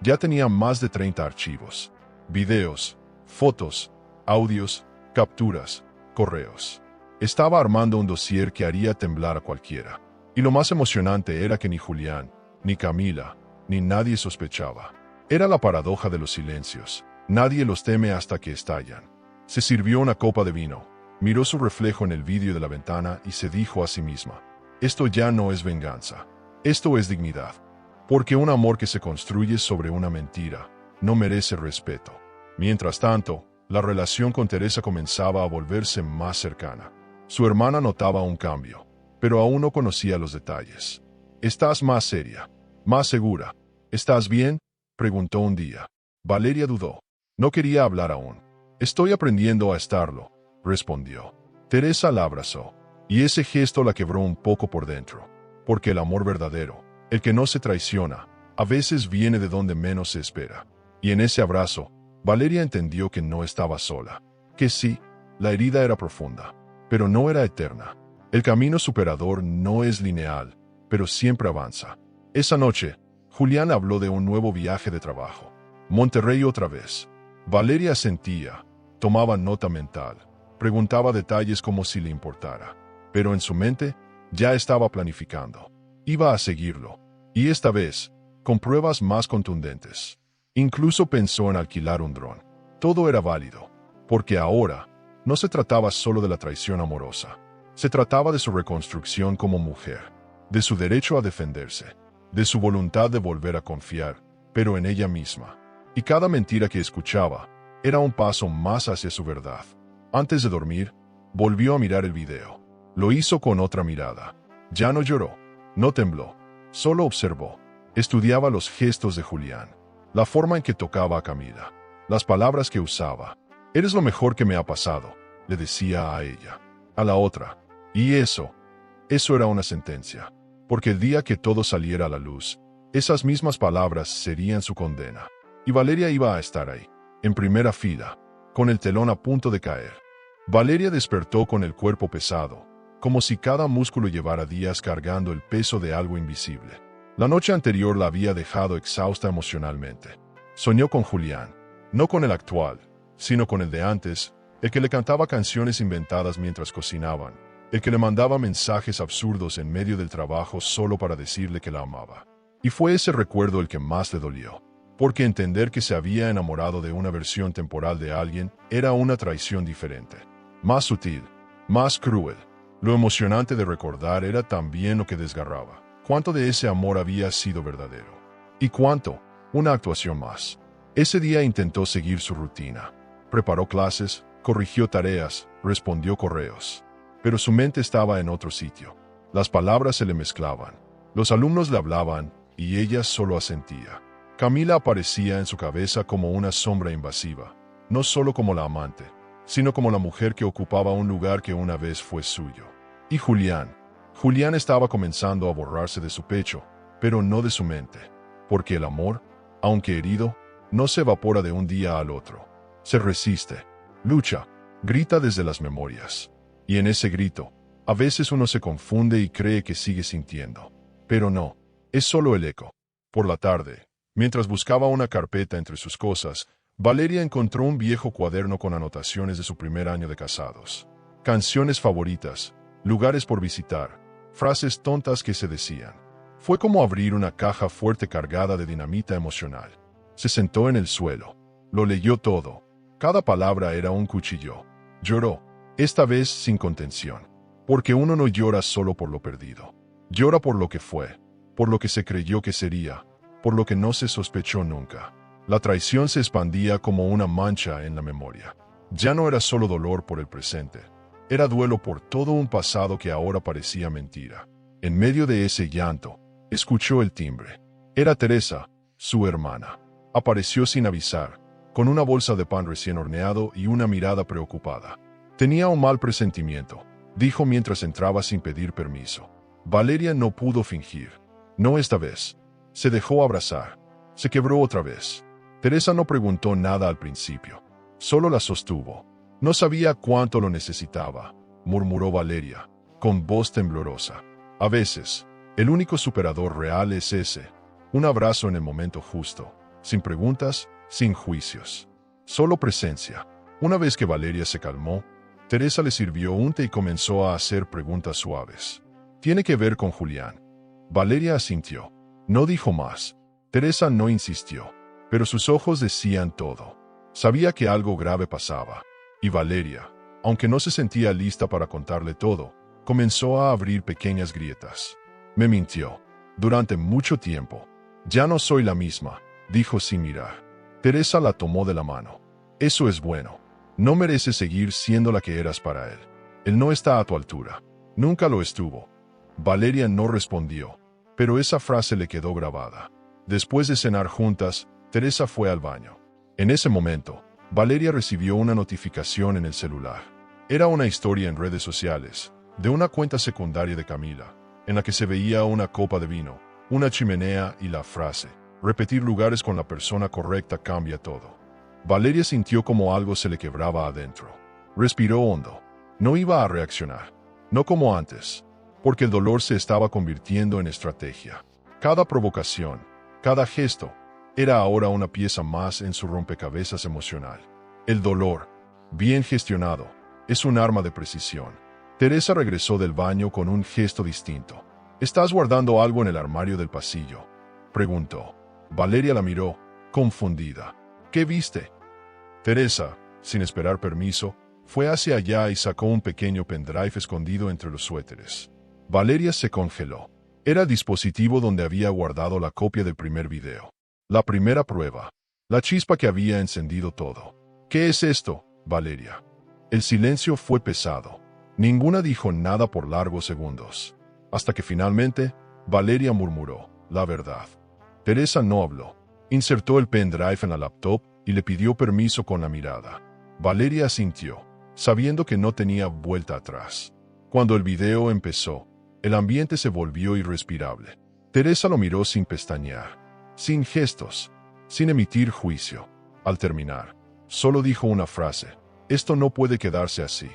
Speaker 1: Ya tenía más de 30 archivos. Videos, fotos, audios, capturas, correos. Estaba armando un dossier que haría temblar a cualquiera. Y lo más emocionante era que ni Julián, ni Camila, ni nadie sospechaba. Era la paradoja de los silencios. Nadie los teme hasta que estallan. Se sirvió una copa de vino, miró su reflejo en el vidrio de la ventana y se dijo a sí misma: esto ya no es venganza, esto es dignidad. Porque un amor que se construye sobre una mentira no merece respeto. Mientras tanto, la relación con Teresa comenzaba a volverse más cercana. Su hermana notaba un cambio, pero aún no conocía los detalles. «¿Estás más seria? ¿Más segura? ¿Estás bien?», preguntó un día. Valeria dudó. No quería hablar aún. «Estoy aprendiendo a estarlo», respondió. Teresa la abrazó, y ese gesto la quebró un poco por dentro. Porque el amor verdadero, el que no se traiciona, a veces viene de donde menos se espera. Y en ese abrazo, Valeria entendió que no estaba sola. Que sí, la herida era profunda, pero no era eterna. El camino superador no es lineal, pero siempre avanza. Esa noche, Julián habló de un nuevo viaje de trabajo. Monterrey otra vez. Valeria asentía, tomaba nota mental, preguntaba detalles como si le importara. Pero en su mente, ya estaba planificando. Iba a seguirlo, y esta vez, con pruebas más contundentes. Incluso pensó en alquilar un dron. Todo era válido, porque ahora no se trataba solo de la traición amorosa. Se trataba de su reconstrucción como mujer, de su derecho a defenderse, de su voluntad de volver a confiar, pero en ella misma. Y cada mentira que escuchaba era un paso más hacia su verdad. Antes de dormir, volvió a mirar el video. Lo hizo con otra mirada. Ya no lloró, no tembló, solo observó. Estudiaba los gestos de Julián, la forma en que tocaba a Camila, las palabras que usaba. «Eres lo mejor que me ha pasado», le decía a ella. A la otra. Y eso era una sentencia. Porque el día que todo saliera a la luz, esas mismas palabras serían su condena. Y Valeria iba a estar ahí, en primera fila, con el telón a punto de caer. Valeria despertó con el cuerpo pesado, como si cada músculo llevara días cargando el peso de algo invisible. La noche anterior la había dejado exhausta emocionalmente. Soñó con Julián, no con el actual, sino con el de antes, el que le cantaba canciones inventadas mientras cocinaban, el que le mandaba mensajes absurdos en medio del trabajo solo para decirle que la amaba. Y fue ese recuerdo el que más le dolió, porque entender que se había enamorado de una versión temporal de alguien era una traición diferente, más sutil, más cruel. Lo emocionante de recordar era también lo que desgarraba. Cuánto de ese amor había sido verdadero. Y cuánto, una actuación más. Ese día intentó seguir su rutina. Preparó clases, corrigió tareas, respondió correos. Pero su mente estaba en otro sitio. Las palabras se le mezclaban. Los alumnos le hablaban, y ella solo asentía. Camila aparecía en su cabeza como una sombra invasiva, no solo como la amante, sino como la mujer que ocupaba un lugar que una vez fue suyo. Y Julián estaba comenzando a borrarse de su pecho, pero no de su mente, porque el amor, aunque herido, no se evapora de un día al otro. Se resiste, lucha, grita desde las memorias. Y en ese grito, a veces uno se confunde y cree que sigue sintiendo. Pero no, es solo el eco. Por la tarde, mientras buscaba una carpeta entre sus cosas, Valeria encontró un viejo cuaderno con anotaciones de su primer año de casados. Canciones favoritas, lugares por visitar, frases tontas que se decían. Fue como abrir una caja fuerte cargada de dinamita emocional. Se sentó en el suelo. Lo leyó todo. Cada palabra era un cuchillo. Lloró, esta vez sin contención. Porque uno no llora solo por lo perdido. Llora por lo que fue, por lo que se creyó que sería, por lo que no se sospechó nunca. La traición se expandía como una mancha en la memoria. Ya no era solo dolor por el presente. Era duelo por todo un pasado que ahora parecía mentira. En medio de ese llanto, escuchó el timbre. Era Teresa, su hermana. Apareció sin avisar, con una bolsa de pan recién horneado y una mirada preocupada. Tenía un mal presentimiento, dijo mientras entraba sin pedir permiso. Valeria no pudo fingir. No esta vez. Se dejó abrazar. Se quebró otra vez. Teresa no preguntó nada al principio. Solo la sostuvo. No sabía cuánto lo necesitaba, murmuró Valeria, con voz temblorosa. A veces, El único superador real es ese. Un abrazo en el momento justo, sin preguntas, sin juicios. Solo presencia. Una vez que Valeria se calmó, Teresa le sirvió un té y comenzó a hacer preguntas suaves. Tiene que ver con Julián. Valeria asintió. No dijo más. Teresa no insistió, pero sus ojos decían todo. Sabía que algo grave pasaba. Y Valeria, aunque no se sentía lista para contarle todo, comenzó a abrir pequeñas grietas. Me mintió. Durante mucho tiempo. Ya no soy la misma, dijo sin mirar. Teresa la tomó de la mano. Eso es bueno. No mereces seguir siendo la que eras para él. Él no está a tu altura. Nunca lo estuvo. Valeria no respondió, pero esa frase le quedó grabada. Después de cenar juntas, Teresa fue al baño. En ese momento, Valeria recibió una notificación en el celular. Era una historia en redes sociales, de una cuenta secundaria de Camila, en la que se veía una copa de vino, una chimenea y la frase: repetir lugares con la persona correcta cambia todo. Valeria sintió como algo se le quebraba adentro. Respiró hondo. No iba a reaccionar. No como antes, porque el dolor se estaba convirtiendo en estrategia. Cada provocación, cada gesto, era ahora una pieza más en su rompecabezas emocional. El dolor, bien gestionado, es un arma de precisión. Teresa regresó del baño con un gesto distinto. ¿Estás guardando algo en el armario del pasillo?, preguntó. Valeria la miró, confundida. ¿Qué viste? Teresa, sin esperar permiso, fue hacia allá y sacó un pequeño pendrive escondido entre los suéteres. Valeria se congeló. Era el dispositivo donde había guardado la copia del primer video. La primera prueba. La chispa que había encendido todo. ¿Qué es esto, Valeria? El silencio fue pesado. Ninguna dijo nada por largos segundos. Hasta que finalmente, Valeria murmuró: la verdad. Teresa no habló. Insertó el pendrive en la laptop y le pidió permiso con la mirada. Valeria asintió, sabiendo que no tenía vuelta atrás. Cuando el video empezó, el ambiente se volvió irrespirable. Teresa lo miró sin pestañear, sin gestos, sin emitir juicio. Al terminar, solo dijo una frase: esto no puede quedarse así.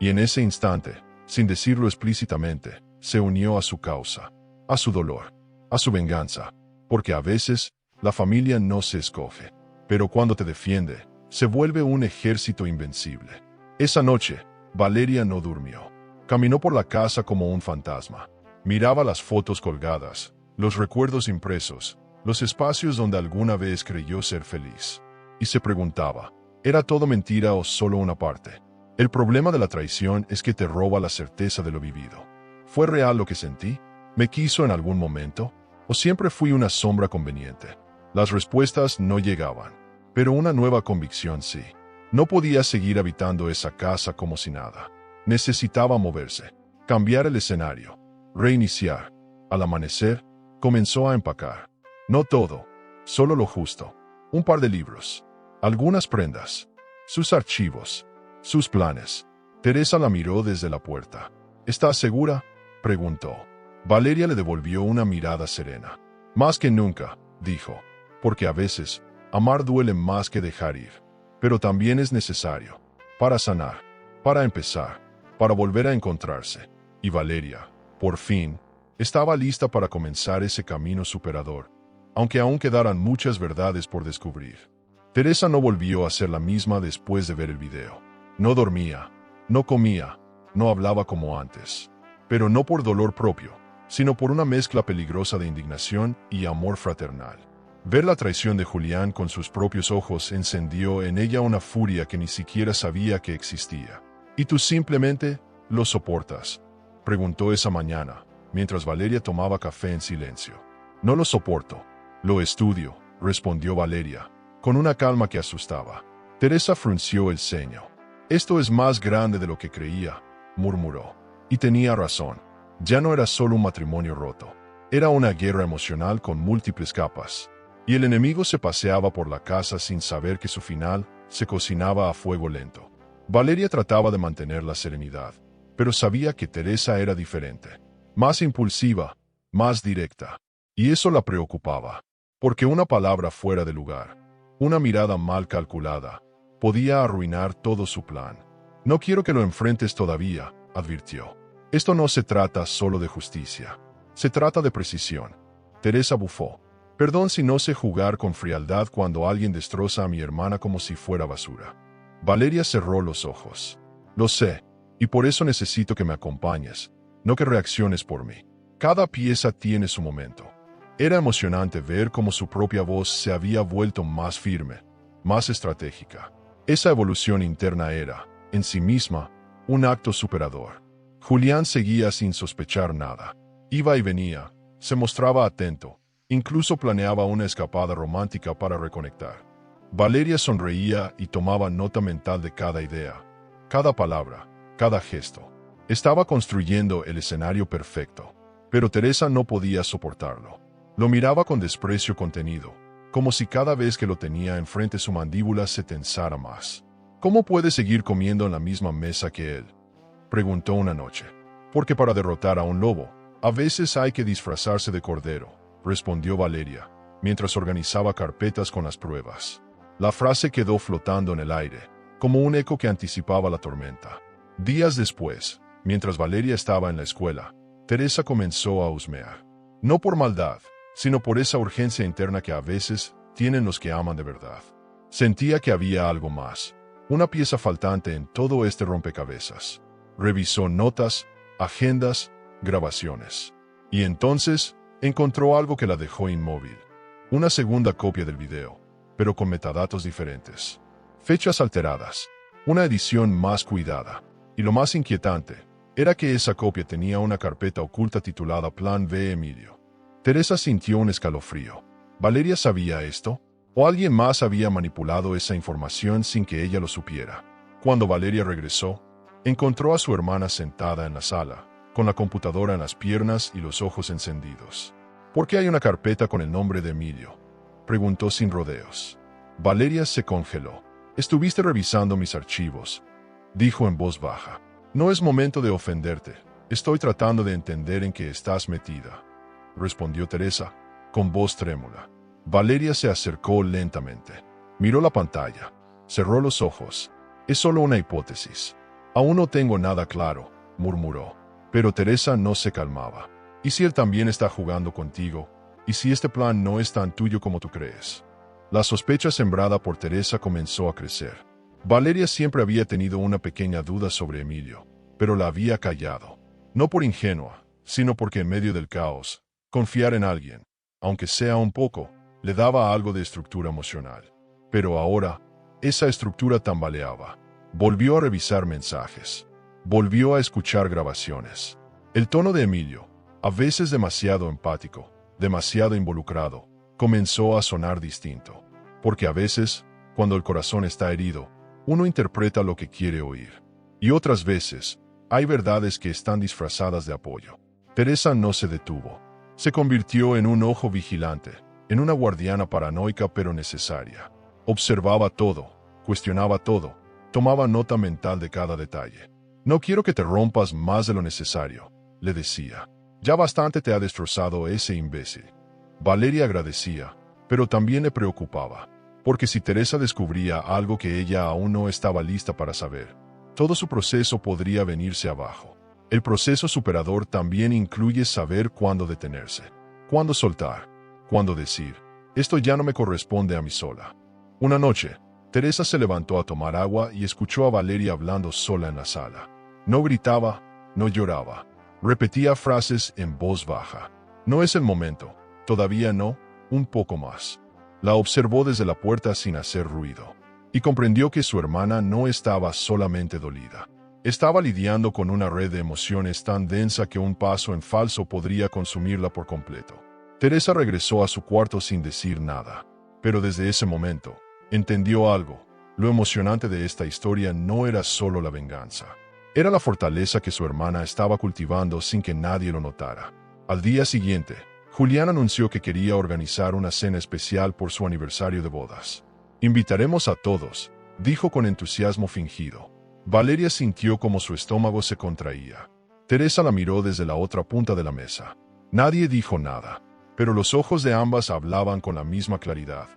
Speaker 1: Y en ese instante, sin decirlo explícitamente, se unió a su causa, a su dolor, a su venganza, porque a veces la familia no se escoge, pero cuando te defiende, se vuelve un ejército invencible. Esa noche, Valeria no durmió. Caminó por la casa como un fantasma. Miraba las fotos colgadas, los recuerdos impresos, los espacios donde alguna vez creyó ser feliz. Y se preguntaba, ¿era todo mentira o solo una parte? El problema de la traición es que te roba la certeza de lo vivido. ¿Fue real lo que sentí? ¿Me quiso en algún momento? ¿O siempre fui una sombra conveniente? Las respuestas no llegaban, pero una nueva convicción sí. No podía seguir habitando esa casa como si nada. Necesitaba moverse, cambiar el escenario, reiniciar. Al amanecer, comenzó a empacar. No todo, solo lo justo. Un par de libros, algunas prendas, sus archivos, sus planes. Teresa la miró desde la puerta. ¿Estás segura?, preguntó. Valeria le devolvió una mirada serena. Más que nunca, dijo, porque a veces, amar duele más que dejar ir. Pero también es necesario, para sanar, para empezar, para volver a encontrarse. Y Valeria, por fin, estaba lista para comenzar ese camino superador, aunque aún quedaran muchas verdades por descubrir. Teresa no volvió a ser la misma después de ver el video. No dormía, no comía, no hablaba como antes. Pero no por dolor propio, sino por una mezcla peligrosa de indignación y amor fraternal. Ver la traición de Julián con sus propios ojos encendió en ella una furia que ni siquiera sabía que existía. ¿Y tú simplemente lo soportas?, preguntó esa mañana, mientras Valeria tomaba café en silencio. No lo soporto, lo estudio, respondió Valeria, con una calma que asustaba. Teresa frunció el ceño. Esto es más grande de lo que creía, murmuró. Y tenía razón. Ya no era solo un matrimonio roto. Era una guerra emocional con múltiples capas. Y el enemigo se paseaba por la casa sin saber que su final se cocinaba a fuego lento. Valeria trataba de mantener la serenidad, pero sabía que Teresa era diferente. Más impulsiva, más directa. Y eso la preocupaba. Porque una palabra fuera de lugar, una mirada mal calculada, podía arruinar todo su plan. No quiero que lo enfrentes todavía, advirtió. Esto no se trata solo de justicia. Se trata de precisión. Teresa bufó. Perdón si no sé jugar con frialdad cuando alguien destroza a mi hermana como si fuera basura. Valeria cerró los ojos. Lo sé, y por eso necesito que me acompañes, no que reacciones por mí. Cada pieza tiene su momento. Era emocionante ver cómo su propia voz se había vuelto más firme, más estratégica. Esa evolución interna era, en sí misma, un acto superador. Julián seguía sin sospechar nada. Iba y venía, se mostraba atento, incluso planeaba una escapada romántica para reconectar. Valeria sonreía y tomaba nota mental de cada idea, cada palabra, cada gesto. Estaba construyendo el escenario perfecto, pero Teresa no podía soportarlo. Lo miraba con desprecio contenido, como si cada vez que lo tenía enfrente su mandíbula se tensara más. ¿Cómo puede seguir comiendo en la misma mesa que él?, preguntó una noche. Porque para derrotar a un lobo, a veces hay que disfrazarse de cordero, respondió Valeria, mientras organizaba carpetas con las pruebas. La frase quedó flotando en el aire, como un eco que anticipaba la tormenta. Días después, mientras Valeria estaba en la escuela, Teresa comenzó a husmear. No por maldad, sino por esa urgencia interna que a veces tienen los que aman de verdad. Sentía que había algo más, una pieza faltante en todo este rompecabezas. Revisó notas, agendas, grabaciones. Y entonces encontró algo que la dejó inmóvil. Una segunda copia del video, pero con metadatos diferentes. Fechas alteradas, una edición más cuidada. Y lo más inquietante era que esa copia tenía una carpeta oculta titulada Plan V Emilio. Teresa sintió un escalofrío. ¿Valeria sabía esto? ¿O alguien más había manipulado esa información sin que ella lo supiera? Cuando Valeria regresó, encontró a su hermana sentada en la sala, con la computadora en las piernas y los ojos encendidos. ¿Por qué hay una carpeta con el nombre de Emilio?, preguntó sin rodeos. Valeria se congeló. Estuviste revisando mis archivos, dijo en voz baja. No es momento de ofenderte. Estoy tratando de entender en qué estás metida, respondió Teresa, con voz trémula. Valeria se acercó lentamente. Miró la pantalla. Cerró los ojos. Es solo una hipótesis. Aún no tengo nada claro, murmuró. Pero Teresa no se calmaba. ¿Y si él también está jugando contigo? ¿Y si este plan no es tan tuyo como tú crees? La sospecha sembrada por Teresa comenzó a crecer. Valeria siempre había tenido una pequeña duda sobre Emilio, pero la había callado. No por ingenua, sino porque en medio del caos, confiar en alguien, aunque sea un poco, le daba algo de estructura emocional. Pero ahora, esa estructura tambaleaba. Volvió a revisar mensajes. Volvió a escuchar grabaciones. El tono de Emilio, a veces demasiado empático, demasiado involucrado, comenzó a sonar distinto. Porque a veces, cuando el corazón está herido, uno interpreta lo que quiere oír. Y otras veces, hay verdades que están disfrazadas de apoyo. Teresa no se detuvo. Se convirtió en un ojo vigilante, en una guardiana paranoica pero necesaria. Observaba todo, cuestionaba todo, tomaba nota mental de cada detalle. No quiero que te rompas más de lo necesario, le decía. Ya bastante te ha destrozado ese imbécil. Valeria agradecía, pero también le preocupaba. Porque si Teresa descubría algo que ella aún no estaba lista para saber, todo su proceso podría venirse abajo. El proceso superador también incluye saber cuándo detenerse, cuándo soltar, cuándo decir, esto ya no me corresponde a mí sola. Una noche, Teresa se levantó a tomar agua y escuchó a Valeria hablando sola en la sala. No gritaba, no lloraba. Repetía frases en voz baja. No es el momento, todavía no, un poco más. La observó desde la puerta sin hacer ruido, y comprendió que su hermana no estaba solamente dolida. Estaba lidiando con una red de emociones tan densa que un paso en falso podría consumirla por completo. Teresa regresó a su cuarto sin decir nada, pero desde ese momento, entendió algo. Lo emocionante de esta historia no era solo la venganza. Era la fortaleza que su hermana estaba cultivando sin que nadie lo notara. Al día siguiente, Julián anunció que quería organizar una cena especial por su aniversario de bodas. Invitaremos a todos, dijo con entusiasmo fingido. Valeria sintió como su estómago se contraía. Teresa la miró desde la otra punta de la mesa. Nadie dijo nada, pero los ojos de ambas hablaban con la misma claridad.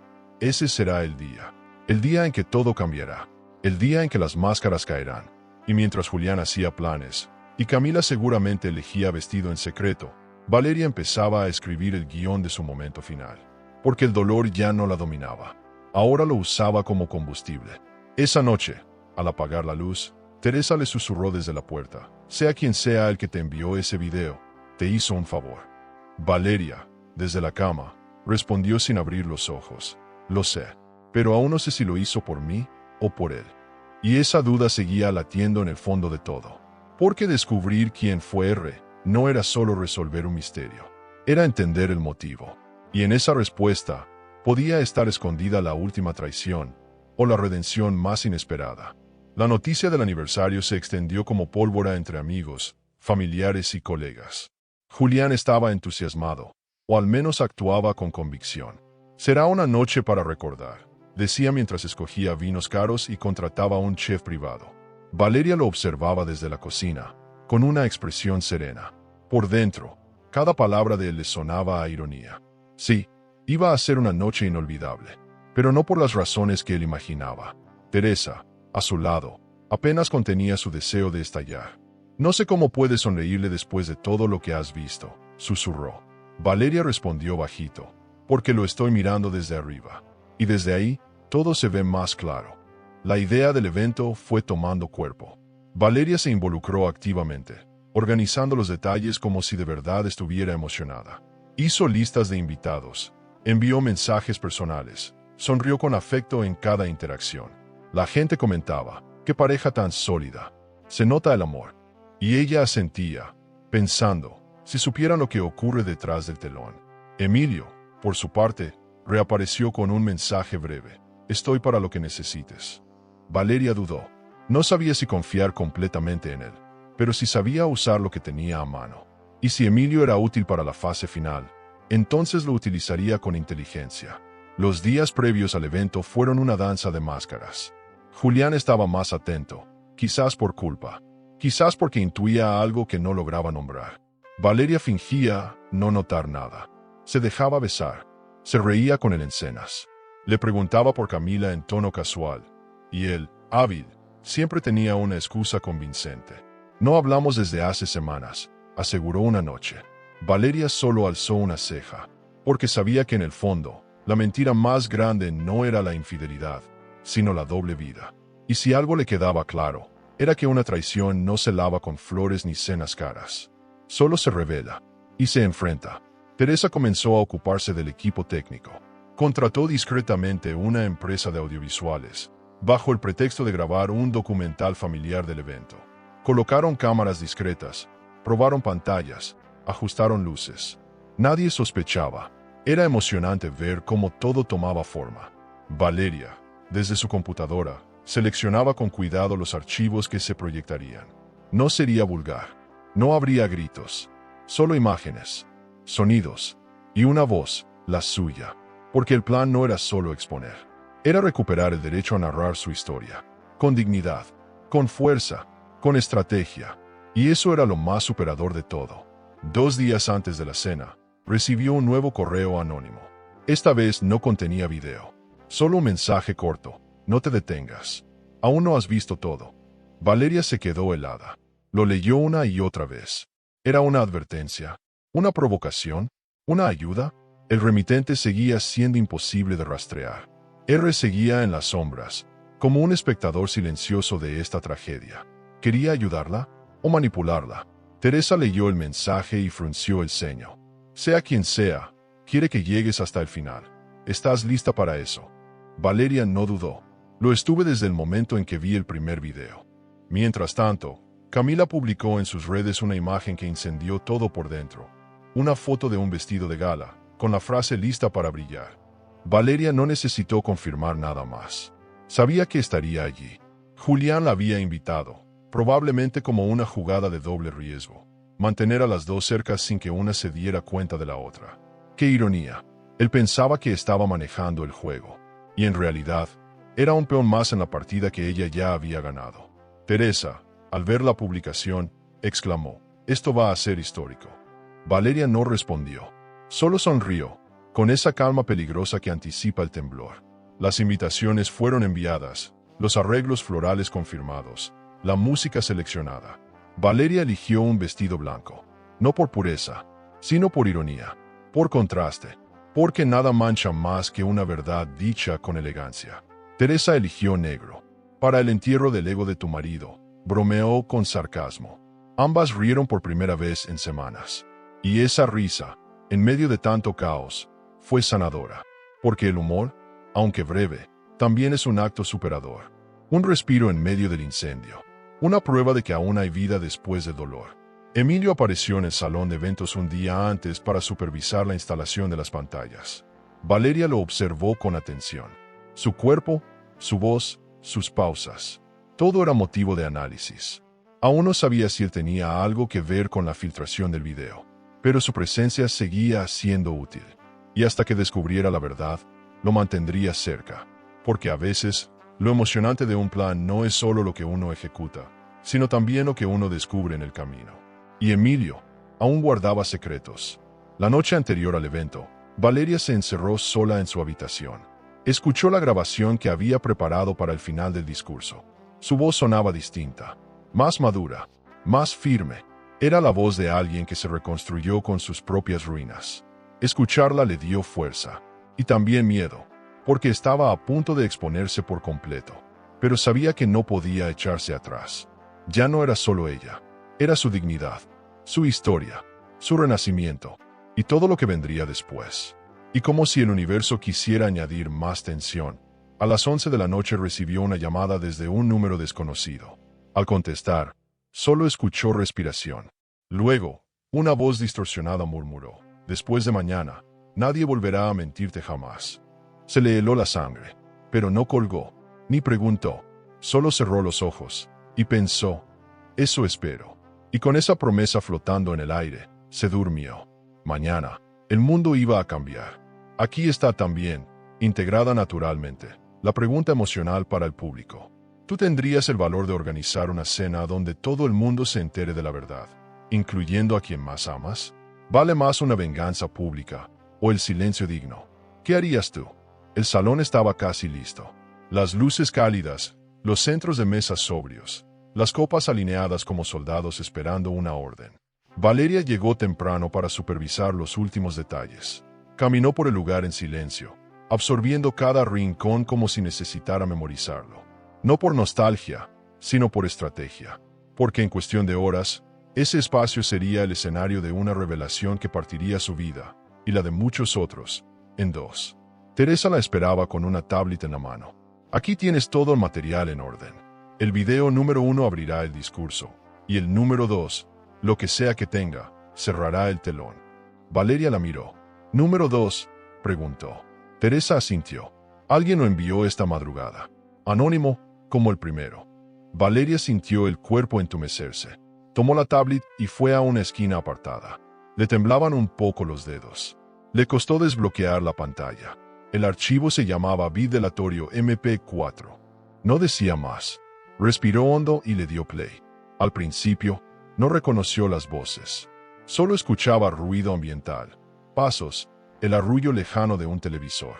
Speaker 1: Ese será el día en que todo cambiará, el día en que las máscaras caerán. Y mientras Julián hacía planes, y Camila seguramente elegía vestido en secreto, Valeria empezaba a escribir el guión de su momento final, porque el dolor ya no la dominaba. Ahora lo usaba como combustible. Esa noche, al apagar la luz, Teresa le susurró desde la puerta: sea quien sea el que te envió ese video, te hizo un favor. Valeria, desde la cama, respondió sin abrir los ojos: lo sé, pero aún no sé si lo hizo por mí o por él. Y esa duda seguía latiendo en el fondo de todo. Porque descubrir quién fue R no era solo resolver un misterio, era entender el motivo. Y en esa respuesta podía estar escondida la última traición o la redención más inesperada. La noticia del aniversario se extendió como pólvora entre amigos, familiares y colegas. Julián estaba entusiasmado, o al menos actuaba con convicción. Será una noche para recordar, decía mientras escogía vinos caros y contrataba a un chef privado. Valeria lo observaba desde la cocina, con una expresión serena. Por dentro, cada palabra de él le sonaba a ironía. Sí, iba a ser una noche inolvidable, pero no por las razones que él imaginaba. Teresa, a su lado, apenas contenía su deseo de estallar. No sé cómo puedes sonreírle después de todo lo que has visto, susurró. Valeria respondió bajito: porque lo estoy mirando desde arriba. Y desde ahí, todo se ve más claro. La idea del evento fue tomando cuerpo. Valeria se involucró activamente, organizando los detalles como si de verdad estuviera emocionada. Hizo listas de invitados, envió mensajes personales, sonrió con afecto en cada interacción. La gente comentaba: qué pareja tan sólida, se nota el amor. Y ella asentía, pensando: si supieran lo que ocurre detrás del telón. Emilio, por su parte, reapareció con un mensaje breve: estoy para lo que necesites. Valeria dudó. No sabía si confiar completamente en él, pero si sabía usar lo que tenía a mano. Y si Emilio era útil para la fase final, entonces lo utilizaría con inteligencia. Los días previos al evento fueron una danza de máscaras. Julián estaba más atento, quizás por culpa, quizás porque intuía algo que no lograba nombrar. Valeria fingía no notar nada. Se dejaba besar, se reía con él en cenas. Le preguntaba por Camila en tono casual, y él, hábil, siempre tenía una excusa convincente. No hablamos desde hace semanas, aseguró una noche. Valeria solo alzó una ceja, porque sabía que en el fondo, la mentira más grande no era la infidelidad, sino la doble vida. Y si algo le quedaba claro, era que una traición no se lava con flores ni cenas caras. Solo se revela y se enfrenta. Teresa comenzó a ocuparse del equipo técnico. Contrató discretamente una empresa de audiovisuales, bajo el pretexto de grabar un documental familiar del evento. Colocaron cámaras discretas, probaron pantallas, ajustaron luces. Nadie sospechaba. Era emocionante ver cómo todo tomaba forma. Valeria, desde su computadora, seleccionaba con cuidado los archivos que se proyectarían. No sería vulgar. No habría gritos. Solo imágenes, sonidos y una voz, la suya. Porque el plan no era solo exponer. Era recuperar el derecho a narrar su historia. Con dignidad, con fuerza, con estrategia. Y eso era lo más superador de todo. 2 días antes de la cena, recibió un nuevo correo anónimo. Esta vez no contenía video. Solo un mensaje corto: no te detengas. Aún no has visto todo. Valeria se quedó helada. Lo leyó una y otra vez. ¿Era una advertencia? ¿Una provocación? ¿Una ayuda? El remitente seguía siendo imposible de rastrear. R seguía en las sombras, como un espectador silencioso de esta tragedia. ¿Quería ayudarla o manipularla? Teresa leyó el mensaje y frunció el ceño. Sea quien sea, quiere que llegues hasta el final. ¿Estás lista para eso? Valeria no dudó. Lo estuve desde el momento en que vi el primer video. Mientras tanto, Camila publicó en sus redes una imagen que incendió todo por dentro. Una foto de un vestido de gala, con la frase lista para brillar. Valeria no necesitó confirmar nada más. Sabía que estaría allí. Julián la había invitado, probablemente como una jugada de doble riesgo. Mantener a las dos cerca sin que una se diera cuenta de la otra. ¡Qué ironía! Él pensaba que estaba manejando el juego. Y en realidad, era un peón más en la partida que ella ya había ganado. Teresa, al ver la publicación, exclamó: «Esto va a ser histórico». Valeria no respondió. Solo sonrió, con esa calma peligrosa que anticipa el temblor. Las invitaciones fueron enviadas, los arreglos florales confirmados, la música seleccionada. Valeria eligió un vestido blanco, no por pureza, sino por ironía, por contraste, porque nada mancha más que una verdad dicha con elegancia. Teresa eligió negro. Para el entierro del ego de tu marido, bromeó con sarcasmo. Ambas rieron por primera vez en semanas. Y esa risa, en medio de tanto caos, fue sanadora. Porque el humor, aunque breve, también es un acto superador. Un respiro en medio del incendio. Una prueba de que aún hay vida después del dolor. Emilio apareció en el salón de eventos un día antes para supervisar la instalación de las pantallas. Valeria lo observó con atención. Su cuerpo, su voz, sus pausas. Todo era motivo de análisis. Aún no sabía si él tenía algo que ver con la filtración del video, pero su presencia seguía siendo útil. Y hasta que descubriera la verdad, lo mantendría cerca. Porque a veces, lo emocionante de un plan no es solo lo que uno ejecuta, sino también lo que uno descubre en el camino. Y Emilio aún guardaba secretos. La noche anterior al evento, Valeria se encerró sola en su habitación. Escuchó la grabación que había preparado para el final del discurso. Su voz sonaba distinta, más madura, más firme. Era la voz de alguien que se reconstruyó con sus propias ruinas. Escucharla le dio fuerza, y también miedo, porque estaba a punto de exponerse por completo. Pero sabía que no podía echarse atrás. Ya no era solo ella, era su dignidad, su historia, su renacimiento, y todo lo que vendría después. Y como si el universo quisiera añadir más tensión, a las 11 de la noche recibió una llamada desde un número desconocido. Al contestar, solo escuchó respiración. Luego, una voz distorsionada murmuró: «Después de mañana, nadie volverá a mentirte jamás». Se le heló la sangre, pero no colgó, ni preguntó, solo cerró los ojos, y pensó: «Eso espero». Y con esa promesa flotando en el aire, se durmió. Mañana, el mundo iba a cambiar. Aquí está también, integrada naturalmente, la pregunta emocional para el público. ¿Tú tendrías el valor de organizar una cena donde todo el mundo se entere de la verdad, incluyendo a quien más amas? ¿Vale más una venganza pública o el silencio digno? ¿Qué harías tú? El salón estaba casi listo. Las luces cálidas, los centros de mesas sobrios, las copas alineadas como soldados esperando una orden. Valeria llegó temprano para supervisar los últimos detalles. Caminó por el lugar en silencio, absorbiendo cada rincón como si necesitara memorizarlo. No por nostalgia, sino por estrategia. Porque en cuestión de horas, ese espacio sería el escenario de una revelación que partiría su vida, y la de muchos otros, en dos. Teresa la esperaba con una tablet en la mano. Aquí tienes todo el material en orden. El video número 1 abrirá el discurso, y el número 2, lo que sea que tenga, cerrará el telón. Valeria la miró. «¿Número 2?» preguntó. Teresa asintió. «Alguien lo envió esta madrugada. Anónimo, como el primero». Valeria sintió el cuerpo entumecerse. Tomó la tablet y fue a una esquina apartada. Le temblaban un poco los dedos. Le costó desbloquear la pantalla. El archivo se llamaba Bidelatorio MP4. No decía más. Respiró hondo y le dio play. Al principio, no reconoció las voces. Solo escuchaba ruido ambiental, pasos, el arrullo lejano de un televisor.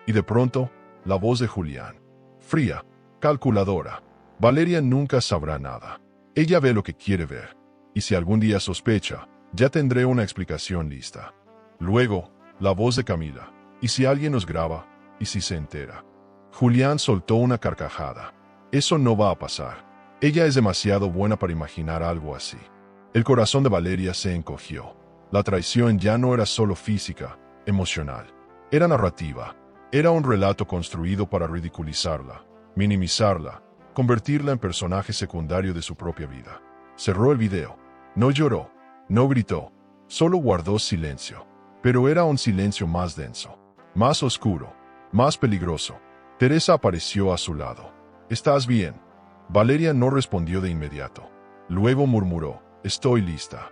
Speaker 1: Y de pronto, la voz de Julián. Fría, calculadora. Valeria nunca sabrá nada. Ella ve lo que quiere ver. Y si algún día sospecha, ya tendré una explicación lista. Luego, la voz de Camila. ¿Y si alguien nos graba? ¿Y si se entera? Julián soltó una carcajada. Eso no va a pasar. Ella es demasiado buena para imaginar algo así. El corazón de Valeria se encogió. La traición ya no era solo física, emocional. Era narrativa. Era un relato construido para ridiculizarla, minimizarla, convertirla en personaje secundario de su propia vida. Cerró el video. No lloró, no gritó, solo guardó silencio. Pero era un silencio más denso, más oscuro, más peligroso. Teresa apareció a su lado. ¿Estás bien? Valeria no respondió de inmediato. Luego murmuró: «Estoy lista».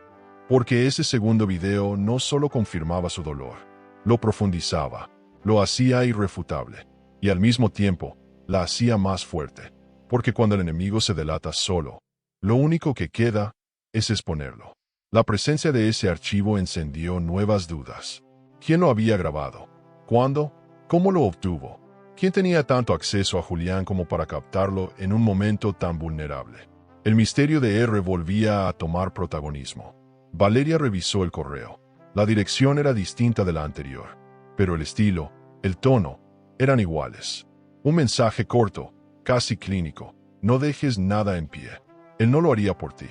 Speaker 1: Porque ese segundo video no solo confirmaba su dolor, lo profundizaba, lo hacía irrefutable, y al mismo tiempo, la hacía más fuerte. Porque cuando el enemigo se delata solo, lo único que queda es exponerlo. La presencia de ese archivo encendió nuevas dudas. ¿Quién lo había grabado? ¿Cuándo? ¿Cómo lo obtuvo? ¿Quién tenía tanto acceso a Julián como para captarlo en un momento tan vulnerable? El misterio de R volvía a tomar protagonismo. Valeria revisó el correo. La dirección era distinta de la anterior, pero el estilo, el tono, eran iguales. Un mensaje corto, casi clínico: no dejes nada en pie. Él no lo haría por ti.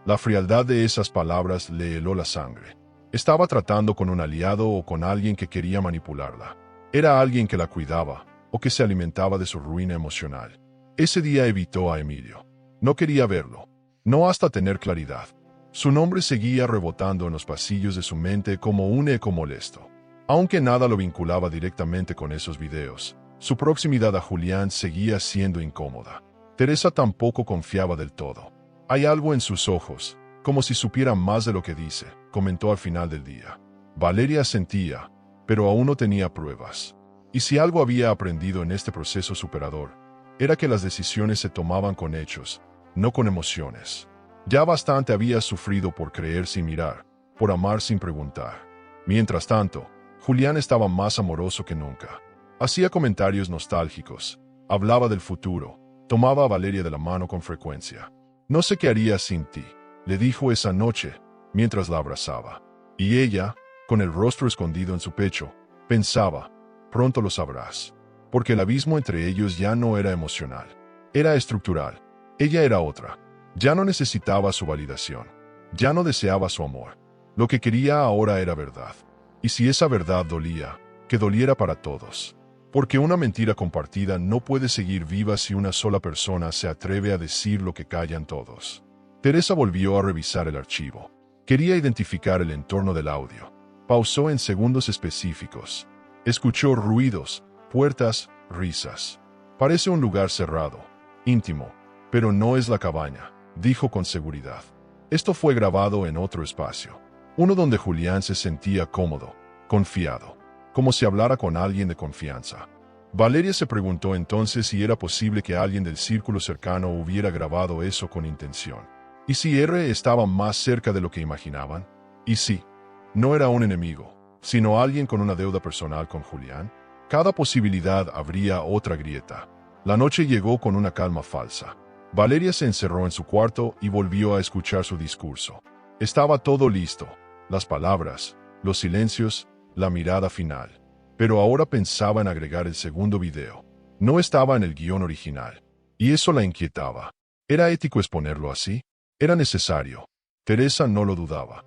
Speaker 1: La frialdad de esas palabras le heló la sangre. ¿Estaba tratando con un aliado o con alguien que quería manipularla? ¿Era alguien que la cuidaba o que se alimentaba de su ruina emocional? Ese día evitó a Emilio. No quería verlo, no hasta tener claridad. Su nombre seguía rebotando en los pasillos de su mente como un eco molesto. Aunque nada lo vinculaba directamente con esos videos, su proximidad a Julián seguía siendo incómoda. Teresa tampoco confiaba del todo. Hay algo en sus ojos, como si supiera más de lo que dice, comentó al final del día. Valeria sentía, pero aún no tenía pruebas. Y si algo había aprendido en este proceso superador, era que las decisiones se tomaban con hechos, no con emociones. Ya bastante había sufrido por creer sin mirar, por amar sin preguntar. Mientras tanto, Julián estaba más amoroso que nunca. Hacía comentarios nostálgicos, hablaba del futuro, tomaba a Valeria de la mano con frecuencia. No sé qué haría sin ti, le dijo esa noche, mientras la abrazaba. Y ella, con el rostro escondido en su pecho, pensaba: pronto lo sabrás. Porque el abismo entre ellos ya no era emocional, era estructural. Ella era otra. Ya no necesitaba su validación. Ya no deseaba su amor. Lo que quería ahora era verdad. Y si esa verdad dolía, que doliera para todos. Porque una mentira compartida no puede seguir viva si una sola persona se atreve a decir lo que callan todos. Teresa volvió a revisar el archivo. Quería identificar el entorno del audio. Pausó en segundos específicos. Escuchó ruidos, puertas, risas. Parece un lugar cerrado, íntimo, pero no es la cabaña, dijo con seguridad. Esto fue grabado en otro espacio. Uno donde Julián se sentía cómodo, confiado, como si hablara con alguien de confianza. Valeria se preguntó entonces si era posible que alguien del círculo cercano hubiera grabado eso con intención. ¿Y si R estaba más cerca de lo que imaginaban? ¿Y si no era un enemigo, sino alguien con una deuda personal con Julián? Cada posibilidad abría otra grieta. La noche llegó con una calma falsa. Valeria se encerró en su cuarto y volvió a escuchar su discurso. Estaba todo listo: las palabras, los silencios, la mirada final. Pero ahora pensaba en agregar el segundo video. No estaba en el guión original. Y eso la inquietaba. ¿Era ético exponerlo así? Era necesario. Teresa no lo dudaba.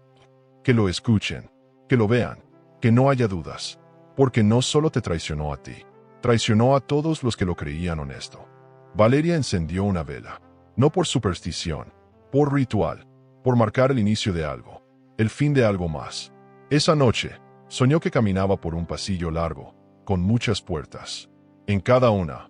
Speaker 1: Que lo escuchen, que lo vean, que no haya dudas. Porque no solo te traicionó a ti, traicionó a todos los que lo creían honesto. Valeria encendió una vela. No por superstición, por ritual, por marcar el inicio de algo, el fin de algo más. Esa noche, soñó que caminaba por un pasillo largo, con muchas puertas. En cada una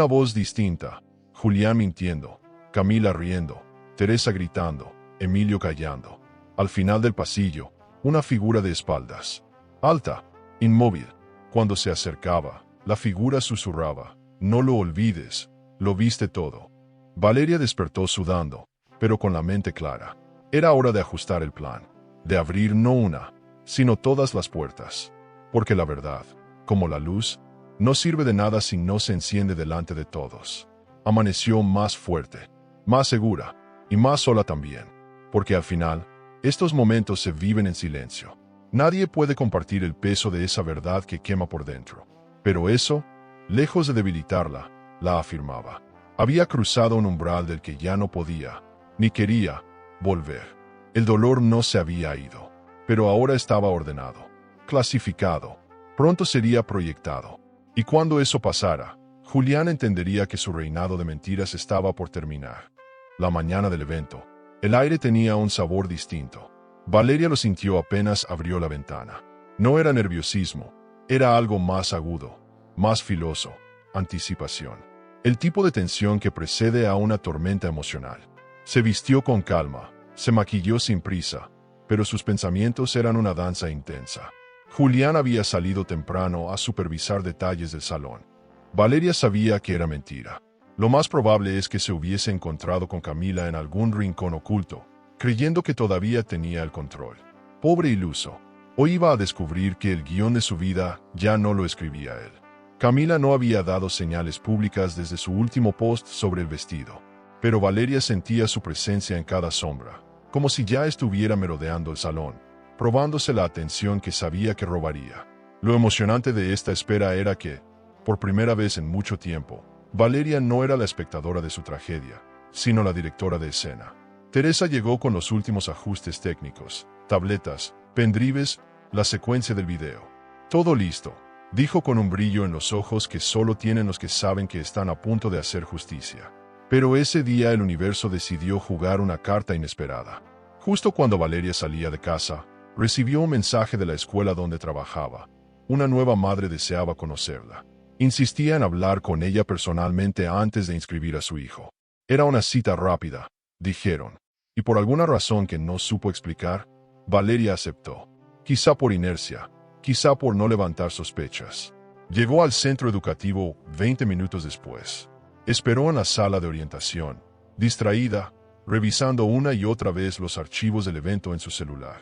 Speaker 1: voz distinta: Julián mintiendo, Camila riendo, Teresa gritando, Emilio callando. Al final del pasillo, una figura de espaldas, alta, inmóvil. Cuando se acercaba, la figura susurraba: no lo olvides, lo viste todo. Valeria despertó sudando, pero con la mente clara. Era hora de ajustar el plan, de abrir no una, sino todas las puertas. Porque la verdad, como la luz, no sirve de nada si no se enciende delante de todos. Amaneció más fuerte, más segura, y más sola también. Porque al final, estos momentos se viven en silencio. Nadie puede compartir el peso de esa verdad que quema por dentro. Pero eso, lejos de debilitarla, la afirmaba. Había cruzado un umbral del que ya no podía, ni quería, volver. El dolor no se había ido, pero ahora estaba ordenado, clasificado. Pronto sería proyectado. Y cuando eso pasara, Julián entendería que su reinado de mentiras estaba por terminar. La mañana del evento, el aire tenía un sabor distinto. Valeria lo sintió apenas abrió la ventana. No era nerviosismo, era algo más agudo, más filoso: anticipación. El tipo de tensión que precede a una tormenta emocional. Se vistió con calma, se maquilló sin prisa, pero sus pensamientos eran una danza intensa. Julián había salido temprano a supervisar detalles del salón. Valeria sabía que era mentira. Lo más probable es que se hubiese encontrado con Camila en algún rincón oculto, creyendo que todavía tenía el control. Pobre iluso. Hoy iba a descubrir que el guión de su vida ya no lo escribía él. Camila no había dado señales públicas desde su último post sobre el vestido, pero Valeria sentía su presencia en cada sombra, como si ya estuviera merodeando el salón, probándose la atención que sabía que robaría. Lo emocionante de esta espera era que, por primera vez en mucho tiempo, Valeria no era la espectadora de su tragedia, sino la directora de escena. Teresa llegó con los últimos ajustes técnicos, tabletas, pendrives, la secuencia del video. Todo listo, dijo con un brillo en los ojos que solo tienen los que saben que están a punto de hacer justicia. Pero ese día el universo decidió jugar una carta inesperada. Justo cuando Valeria salía de casa, recibió un mensaje de la escuela donde trabajaba. Una nueva madre deseaba conocerla. Insistía en hablar con ella personalmente antes de inscribir a su hijo. Era una cita rápida, dijeron, y por alguna razón que no supo explicar, Valeria aceptó. Quizá por inercia, quizá por no levantar sospechas. Llegó al centro educativo 20 minutos después. Esperó en la sala de orientación, distraída, revisando una y otra vez los archivos del evento en su celular,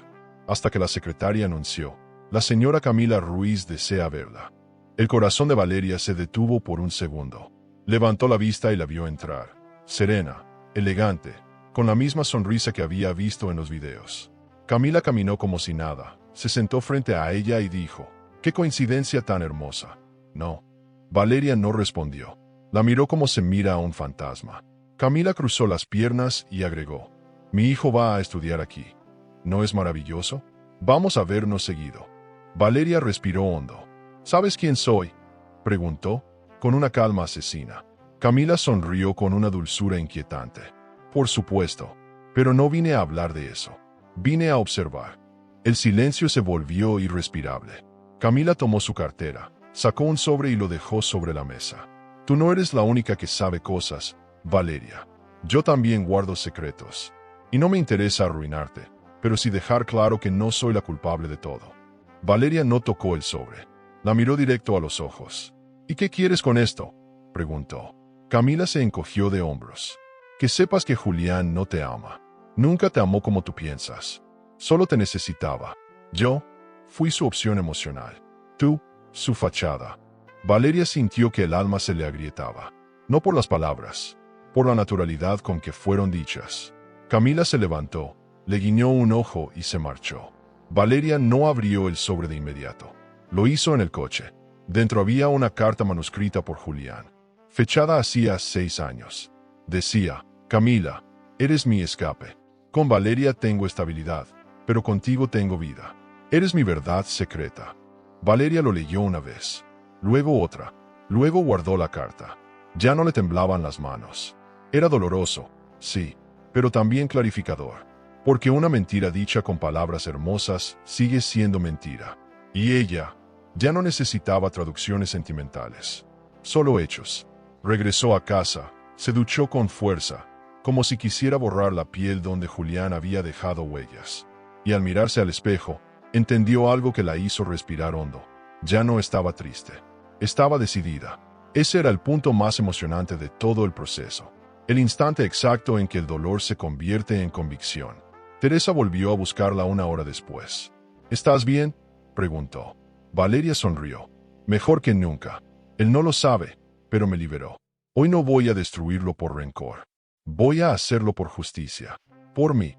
Speaker 1: hasta que la secretaria anunció: la señora Camila Ruiz desea verla. El corazón de Valeria se detuvo por un segundo. Levantó la vista y la vio entrar, serena, elegante, con la misma sonrisa que había visto en los videos. Camila caminó como si nada, se sentó frente a ella y dijo: «¡Qué coincidencia tan hermosa!». No. Valeria no respondió. La miró como se mira a un fantasma. Camila cruzó las piernas y agregó: «Mi hijo va a estudiar aquí. ¿No es maravilloso? Vamos a vernos seguido». Valeria respiró hondo. «¿Sabes quién soy?», preguntó, con una calma asesina. Camila sonrió con una dulzura inquietante. «Por supuesto, pero no vine a hablar de eso. Vine a observar». El silencio se volvió irrespirable. Camila tomó su cartera, sacó un sobre y lo dejó sobre la mesa. «Tú no eres la única que sabe cosas, Valeria. Yo también guardo secretos. Y no me interesa arruinarte, pero sí dejar claro que no soy la culpable de todo». Valeria no tocó el sobre. La miró directo a los ojos. «¿Y qué quieres con esto?», preguntó. Camila se encogió de hombros. «Que sepas que Julián no te ama. Nunca te amó como tú piensas. Solo te necesitaba. Yo fui su opción emocional. Tú, su fachada». Valeria sintió que el alma se le agrietaba. No por las palabras, por la naturalidad con que fueron dichas. Camila se levantó, le guiñó un ojo y se marchó. Valeria no abrió el sobre de inmediato. Lo hizo en el coche. Dentro había una carta manuscrita por Julián, fechada hacía 6 años. Decía: «Camila, eres mi escape. Con Valeria tengo estabilidad, pero contigo tengo vida. Eres mi verdad secreta». Valeria lo leyó una vez, luego otra, luego guardó la carta. Ya no le temblaban las manos. Era doloroso, sí, pero también clarificador, porque una mentira dicha con palabras hermosas sigue siendo mentira. Y ella ya no necesitaba traducciones sentimentales, solo hechos. Regresó a casa, se duchó con fuerza, como si quisiera borrar la piel donde Julián había dejado huellas. Y al mirarse al espejo, entendió algo que la hizo respirar hondo. Ya no estaba triste. Estaba decidida. Ese era el punto más emocionante de todo el proceso. El instante exacto en que el dolor se convierte en convicción. Teresa volvió a buscarla 1 hora después. «¿Estás bien?», preguntó. Valeria sonrió. «Mejor que nunca. Él no lo sabe, pero me liberó. Hoy no voy a destruirlo por rencor. Voy a hacerlo por justicia. Por mí».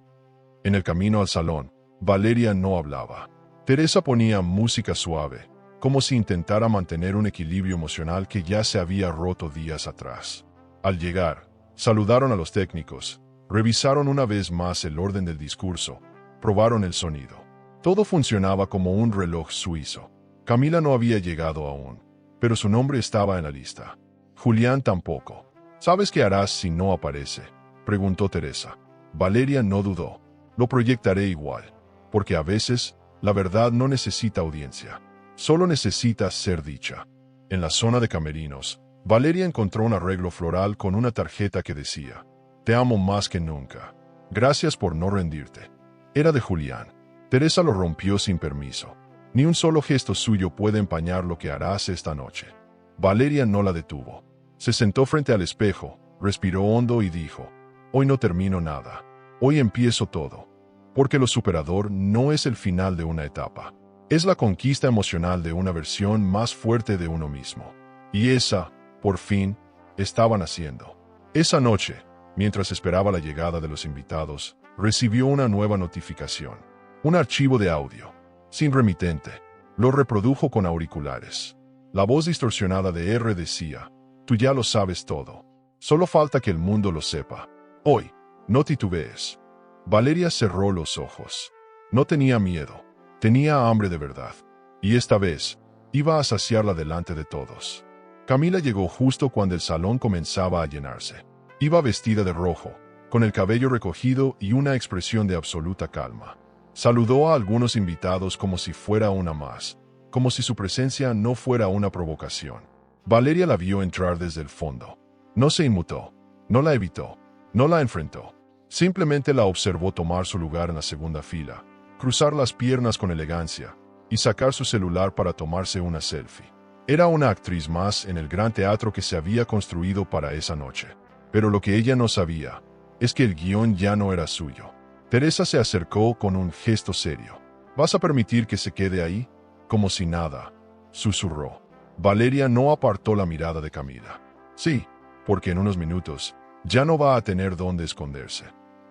Speaker 1: En el camino al salón, Valeria no hablaba. Teresa ponía música suave, como si intentara mantener un equilibrio emocional que ya se había roto días atrás. Al llegar, saludaron a los técnicos, revisaron una vez más el orden del discurso, probaron el sonido. Todo funcionaba como un reloj suizo. Camila no había llegado aún, pero su nombre estaba en la lista. Julián tampoco. «¿Sabes qué harás si no aparece?», preguntó Teresa. Valeria no dudó. «Lo proyectaré igual, porque a veces la verdad no necesita audiencia, solo necesita ser dicha». En la zona de camerinos, Valeria encontró un arreglo floral con una tarjeta que decía: «Te amo más que nunca. Gracias por no rendirte». Era de Julián. Teresa lo rompió sin permiso. Ni un solo gesto suyo puede empañar lo que harás esta noche. Valeria no la detuvo. Se sentó frente al espejo, respiró hondo y dijo: «Hoy no termino nada. Hoy empiezo todo». Porque lo superador no es el final de una etapa. Es la conquista emocional de una versión más fuerte de uno mismo. Y esa, por fin, estaba naciendo. Esa noche, mientras esperaba la llegada de los invitados, recibió una nueva notificación. Un archivo de audio, sin remitente. Lo reprodujo con auriculares. La voz distorsionada de R decía, tú ya lo sabes todo. Solo falta que el mundo lo sepa. Hoy, no titubees. Valeria cerró los ojos. No tenía miedo. Tenía hambre de verdad. Y esta vez, iba a saciarla delante de todos. Camila llegó justo cuando el salón comenzaba a llenarse. Iba vestida de rojo, con el cabello recogido y una expresión de absoluta calma. Saludó a algunos invitados como si fuera una más, como si su presencia no fuera una provocación. Valeria la vio entrar desde el fondo. No se inmutó, no la evitó, no la enfrentó. Simplemente la observó tomar su lugar en la segunda fila, cruzar las piernas con elegancia y sacar su celular para tomarse una selfie. Era una actriz más en el gran teatro que se había construido para esa noche. Pero lo que ella no sabía es que el guión ya no era suyo. Teresa se acercó con un gesto serio. ¿Vas a permitir que se quede ahí? Como si nada, susurró. Valeria no apartó la mirada de Camila. Sí, porque en unos minutos ya no va a tener dónde esconderse.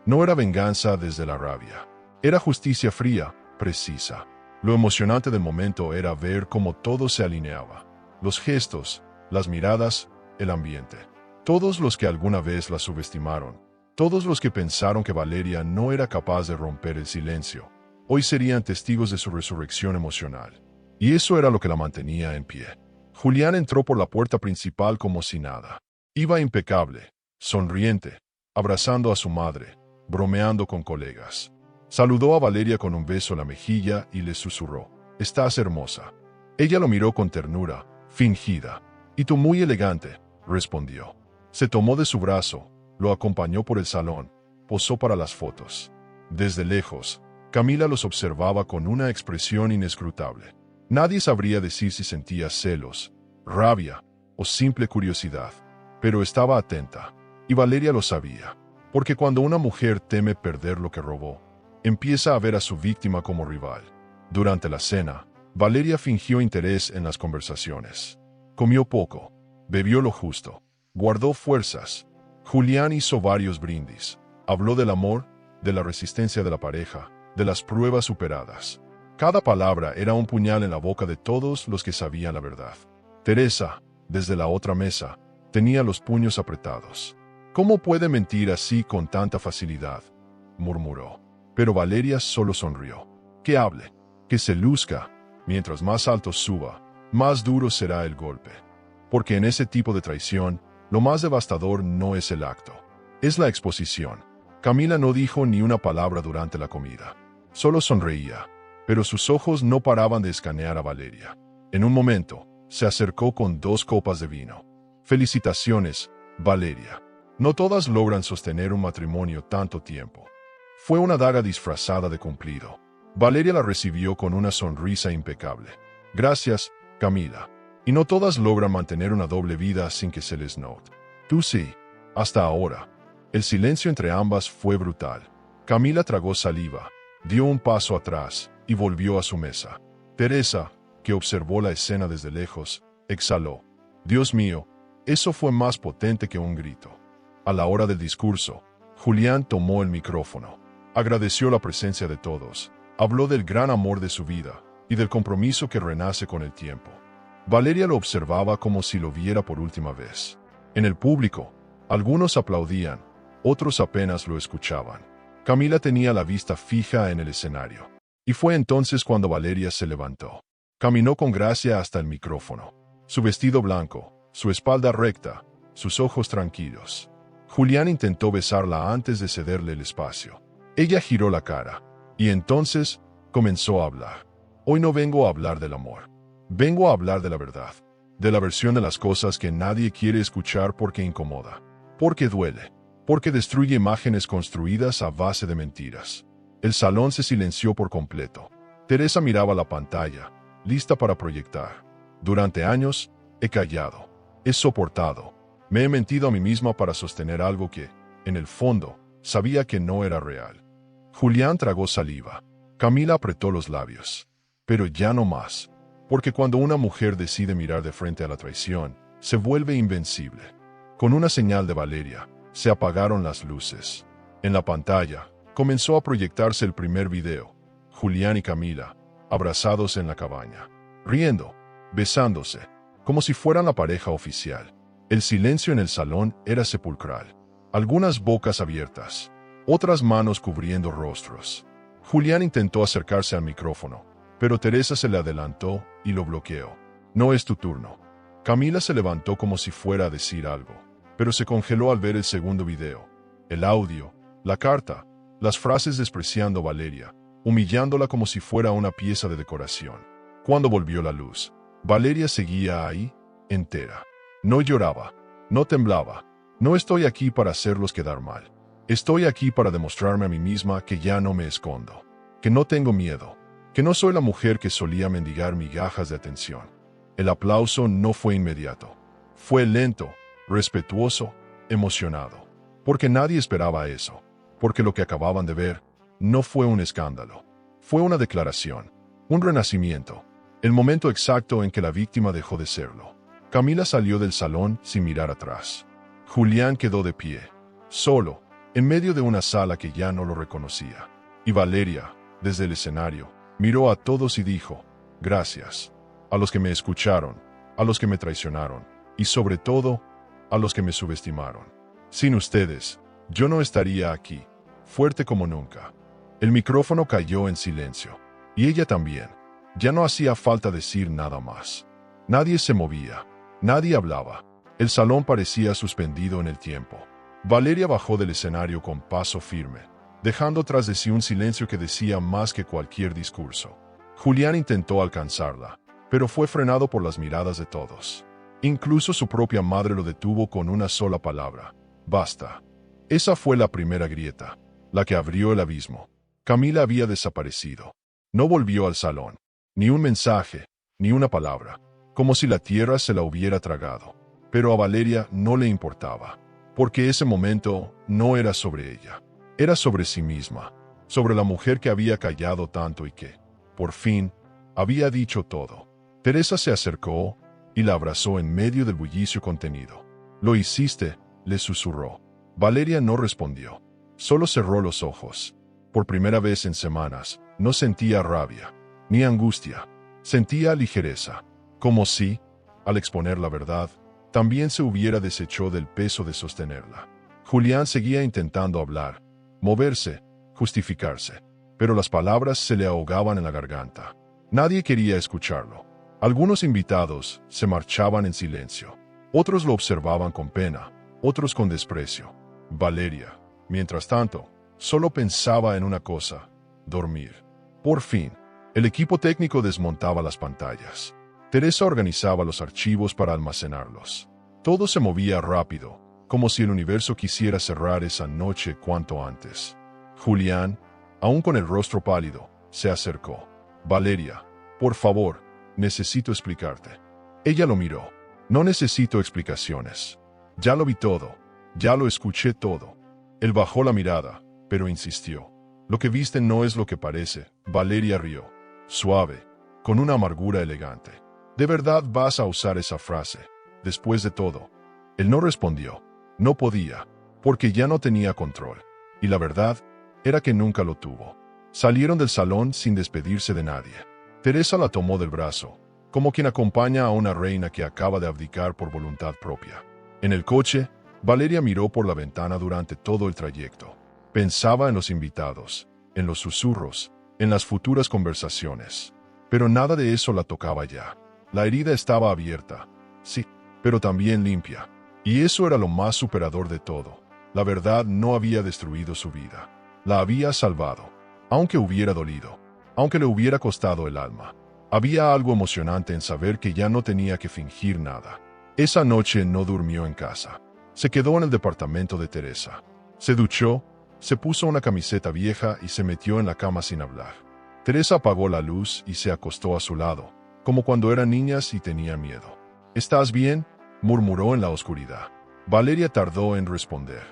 Speaker 1: No era venganza desde la rabia. Era justicia fría, precisa. Lo emocionante del momento era ver cómo todo se alineaba. Los gestos, las miradas, el ambiente. Todos los que alguna vez la subestimaron, todos los que pensaron que Valeria no era capaz de romper el silencio, hoy serían testigos de su resurrección emocional. Y eso era lo que la mantenía en pie. Julián entró por la puerta principal como si nada. Iba impecable, sonriente, abrazando a su madre, bromeando con colegas. Saludó a Valeria con un beso en la mejilla y le susurró, «Estás hermosa». Ella lo miró con ternura, fingida. «Y tú muy elegante», respondió. Se tomó de su brazo, lo acompañó por el salón, posó para las fotos. Desde lejos, Camila los observaba con una expresión inescrutable. Nadie sabría decir si sentía celos, rabia o simple curiosidad, pero estaba atenta, y Valeria lo sabía, porque cuando una mujer teme perder lo que robó, empieza a ver a su víctima como rival. Durante la cena, Valeria fingió interés en las conversaciones. Comió poco, bebió lo justo, guardó fuerzas. Julián hizo varios brindis. Habló del amor, de la resistencia de la pareja, de las pruebas superadas. Cada palabra era un puñal en la boca de todos los que sabían la verdad. Teresa, desde la otra mesa, tenía los puños apretados. «¿Cómo puede mentir así con tanta facilidad?», murmuró. Pero Valeria solo sonrió. «Que hable, que se luzca. Mientras más alto suba, más duro será el golpe. Porque en ese tipo de traición, lo más devastador no es el acto, es la exposición». Camila no dijo ni una palabra durante la comida. Solo sonreía, pero sus ojos no paraban de escanear a Valeria. En un momento, se acercó con 2 copas de vino. «Felicitaciones, Valeria. No todas logran sostener un matrimonio tanto tiempo». Fue una daga disfrazada de cumplido. Valeria la recibió con una sonrisa impecable. «Gracias, Camila. Y no todas logran mantener una doble vida sin que se les note. Tú sí, hasta ahora». El silencio entre ambas fue brutal. Camila tragó saliva, dio un paso atrás y volvió a su mesa. Teresa, que observó la escena desde lejos, exhaló. «Dios mío, eso fue más potente que un grito». A la hora del discurso, Julián tomó el micrófono. Agradeció la presencia de todos. Habló del gran amor de su vida y del compromiso que renace con el tiempo. Valeria lo observaba como si lo viera por última vez. En el público, algunos aplaudían, otros apenas lo escuchaban. Camila tenía la vista fija en el escenario. Y fue entonces cuando Valeria se levantó. Caminó con gracia hasta el micrófono. Su vestido blanco, su espalda recta, sus ojos tranquilos. Julián intentó besarla antes de cederle el espacio. Ella giró la cara, y entonces comenzó a hablar. «Hoy no vengo a hablar del amor. Vengo a hablar de la verdad, de la versión de las cosas que nadie quiere escuchar porque incomoda, porque duele, porque destruye imágenes construidas a base de mentiras». El salón se silenció por completo. Teresa miraba la pantalla, lista para proyectar. «Durante años, he callado, he soportado, me he mentido a mí misma para sostener algo que, en el fondo, sabía que no era real». Julián tragó saliva. Camila apretó los labios. Pero ya no más. Porque cuando una mujer decide mirar de frente a la traición, se vuelve invencible. Con una señal de Valeria, se apagaron las luces. En la pantalla, comenzó a proyectarse el primer video. Julián y Camila, abrazados en la cabaña, riendo, besándose, como si fueran la pareja oficial. El silencio en el salón era sepulcral. Algunas bocas abiertas, otras manos cubriendo rostros. Julián intentó acercarse al micrófono, pero Teresa se le adelantó y lo bloqueó. No es tu turno. Camila se levantó como si fuera a decir algo, pero se congeló al ver el segundo video. El audio, la carta, las frases despreciando a Valeria, humillándola como si fuera una pieza de decoración. Cuando volvió la luz, Valeria seguía ahí, entera. No lloraba, no temblaba. No estoy aquí para hacerlos quedar mal. Estoy aquí para demostrarme a mí misma que ya no me escondo, que no tengo miedo, que no soy la mujer que solía mendigar migajas de atención. El aplauso no fue inmediato. Fue lento, respetuoso, emocionado. Porque nadie esperaba eso. Porque lo que acababan de ver no fue un escándalo. Fue una declaración, un renacimiento, el momento exacto en que la víctima dejó de serlo. Camila salió del salón sin mirar atrás. Julián quedó de pie, solo, en medio de una sala que ya no lo reconocía. Y Valeria, desde el escenario, miró a todos y dijo, gracias, a los que me escucharon, a los que me traicionaron, y sobre todo, a los que me subestimaron. Sin ustedes, yo no estaría aquí, fuerte como nunca. El micrófono cayó en silencio, y ella también. Ya no hacía falta decir nada más. Nadie se movía, nadie hablaba. El salón parecía suspendido en el tiempo. Valeria bajó del escenario con paso firme, dejando tras de sí un silencio que decía más que cualquier discurso. Julián intentó alcanzarla, pero fue frenado por las miradas de todos. Incluso su propia madre lo detuvo con una sola palabra: basta. Esa fue la primera grieta, la que abrió el abismo. Camila había desaparecido. No volvió al salón. Ni un mensaje, ni una palabra, como si la tierra se la hubiera tragado. Pero a Valeria no le importaba, porque ese momento no era sobre ella. Era sobre sí misma, sobre la mujer que había callado tanto y que, por fin, había dicho todo. Teresa se acercó y la abrazó en medio del bullicio contenido. «Lo hiciste», le susurró. Valeria no respondió. Solo cerró los ojos. Por primera vez en semanas, no sentía rabia, ni angustia. Sentía ligereza, como si, al exponer la verdad, también se hubiera deshecho del peso de sostenerla. Julián seguía intentando hablar, moverse, justificarse, pero las palabras se le ahogaban en la garganta. Nadie quería escucharlo. Algunos invitados se marchaban en silencio. Otros lo observaban con pena, otros con desprecio. Valeria, mientras tanto, solo pensaba en una cosa: dormir. Por fin, el equipo técnico desmontaba las pantallas. Teresa organizaba los archivos para almacenarlos. Todo se movía rápido, como si el universo quisiera cerrar esa noche cuanto antes. Julián, aún con el rostro pálido, se acercó. «Valeria, por favor, necesito explicarte». Ella lo miró. «No necesito explicaciones. Ya lo vi todo. Ya lo escuché todo». Él bajó la mirada, pero insistió. «Lo que viste no es lo que parece». Valeria rió, suave, con una amargura elegante. «¿De verdad vas a usar esa frase? Después de todo». Él no respondió. No podía, porque ya no tenía control. Y la verdad era que nunca lo tuvo. Salieron del salón sin despedirse de nadie. Teresa la tomó del brazo, como quien acompaña a una reina que acaba de abdicar por voluntad propia. En el coche, Valeria miró por la ventana durante todo el trayecto. Pensaba en los invitados, en los susurros, en las futuras conversaciones. Pero nada de eso la tocaba ya. La herida estaba abierta, sí, pero también limpia. Y eso era lo más superador de todo. La verdad no había destruido su vida. La había salvado, aunque hubiera dolido, aunque le hubiera costado el alma. Había algo emocionante en saber que ya no tenía que fingir nada. Esa noche no durmió en casa. Se quedó en el departamento de Teresa. Se duchó, se puso una camiseta vieja y se metió en la cama sin hablar. Teresa apagó la luz y se acostó a su lado, como cuando eran niñas y tenía miedo. «¿Estás bien?», murmuró en la oscuridad. Valeria tardó en responder.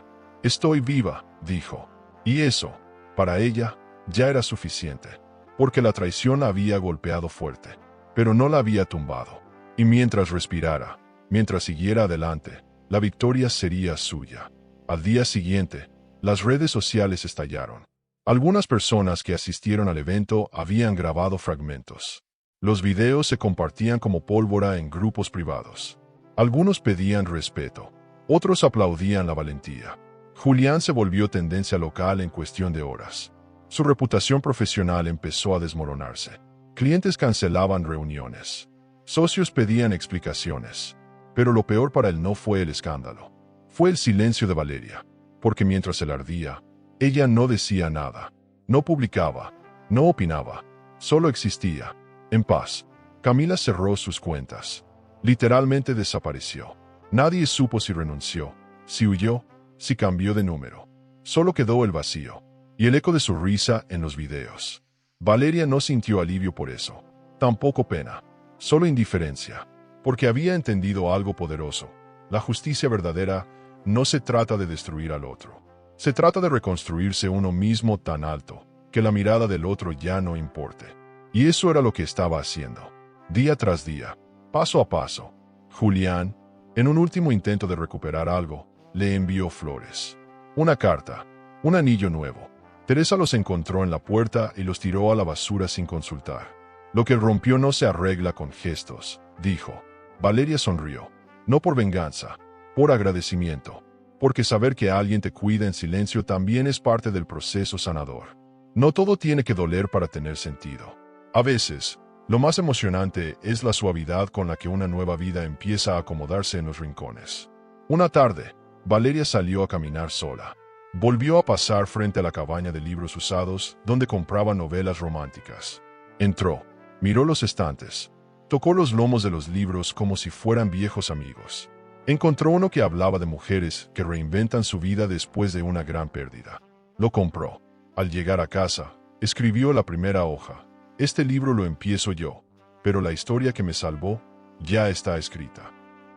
Speaker 1: «Estoy viva», dijo. Y eso, para ella, ya era suficiente, porque la traición la había golpeado fuerte, pero no la había tumbado. Y mientras respirara, mientras siguiera adelante, la victoria sería suya. Al día siguiente, las redes sociales estallaron. Algunas personas que asistieron al evento habían grabado fragmentos. Los videos se compartían como pólvora en grupos privados. Algunos pedían respeto, otros aplaudían la valentía. Julián se volvió tendencia local en cuestión de horas. Su reputación profesional empezó a desmoronarse. Clientes cancelaban reuniones. Socios pedían explicaciones. Pero lo peor para él no fue el escándalo. Fue el silencio de Valeria. Porque mientras él ardía, ella no decía nada. No publicaba. No opinaba. Solo existía. En paz. Camila cerró sus cuentas. Literalmente desapareció. Nadie supo si renunció, si huyó, si cambió de número. Solo quedó el vacío. Y el eco de su risa en los videos. Valeria no sintió alivio por eso. Tampoco pena. Solo indiferencia. Porque había entendido algo poderoso. La justicia verdadera no se trata de destruir al otro. Se trata de reconstruirse uno mismo tan alto, que la mirada del otro ya no importe. Y eso era lo que estaba haciendo. Día tras día, paso a paso. Julián, en un último intento de recuperar algo, le envió flores. Una carta, un anillo nuevo. Teresa los encontró en la puerta y los tiró a la basura sin consultar. Lo que rompió no se arregla con gestos, dijo. Valeria sonrió. No por venganza, por agradecimiento. Porque saber que alguien te cuida en silencio también es parte del proceso sanador. No todo tiene que doler para tener sentido. A veces, lo más emocionante es la suavidad con la que una nueva vida empieza a acomodarse en los rincones. Una tarde, Valeria salió a caminar sola. Volvió a pasar frente a la cabaña de libros usados, donde compraba novelas románticas. Entró, miró los estantes, tocó los lomos de los libros como si fueran viejos amigos. Encontró uno que hablaba de mujeres que reinventan su vida después de una gran pérdida. Lo compró. Al llegar a casa, escribió la primera hoja. Este libro lo empiezo yo, pero la historia que me salvó ya está escrita.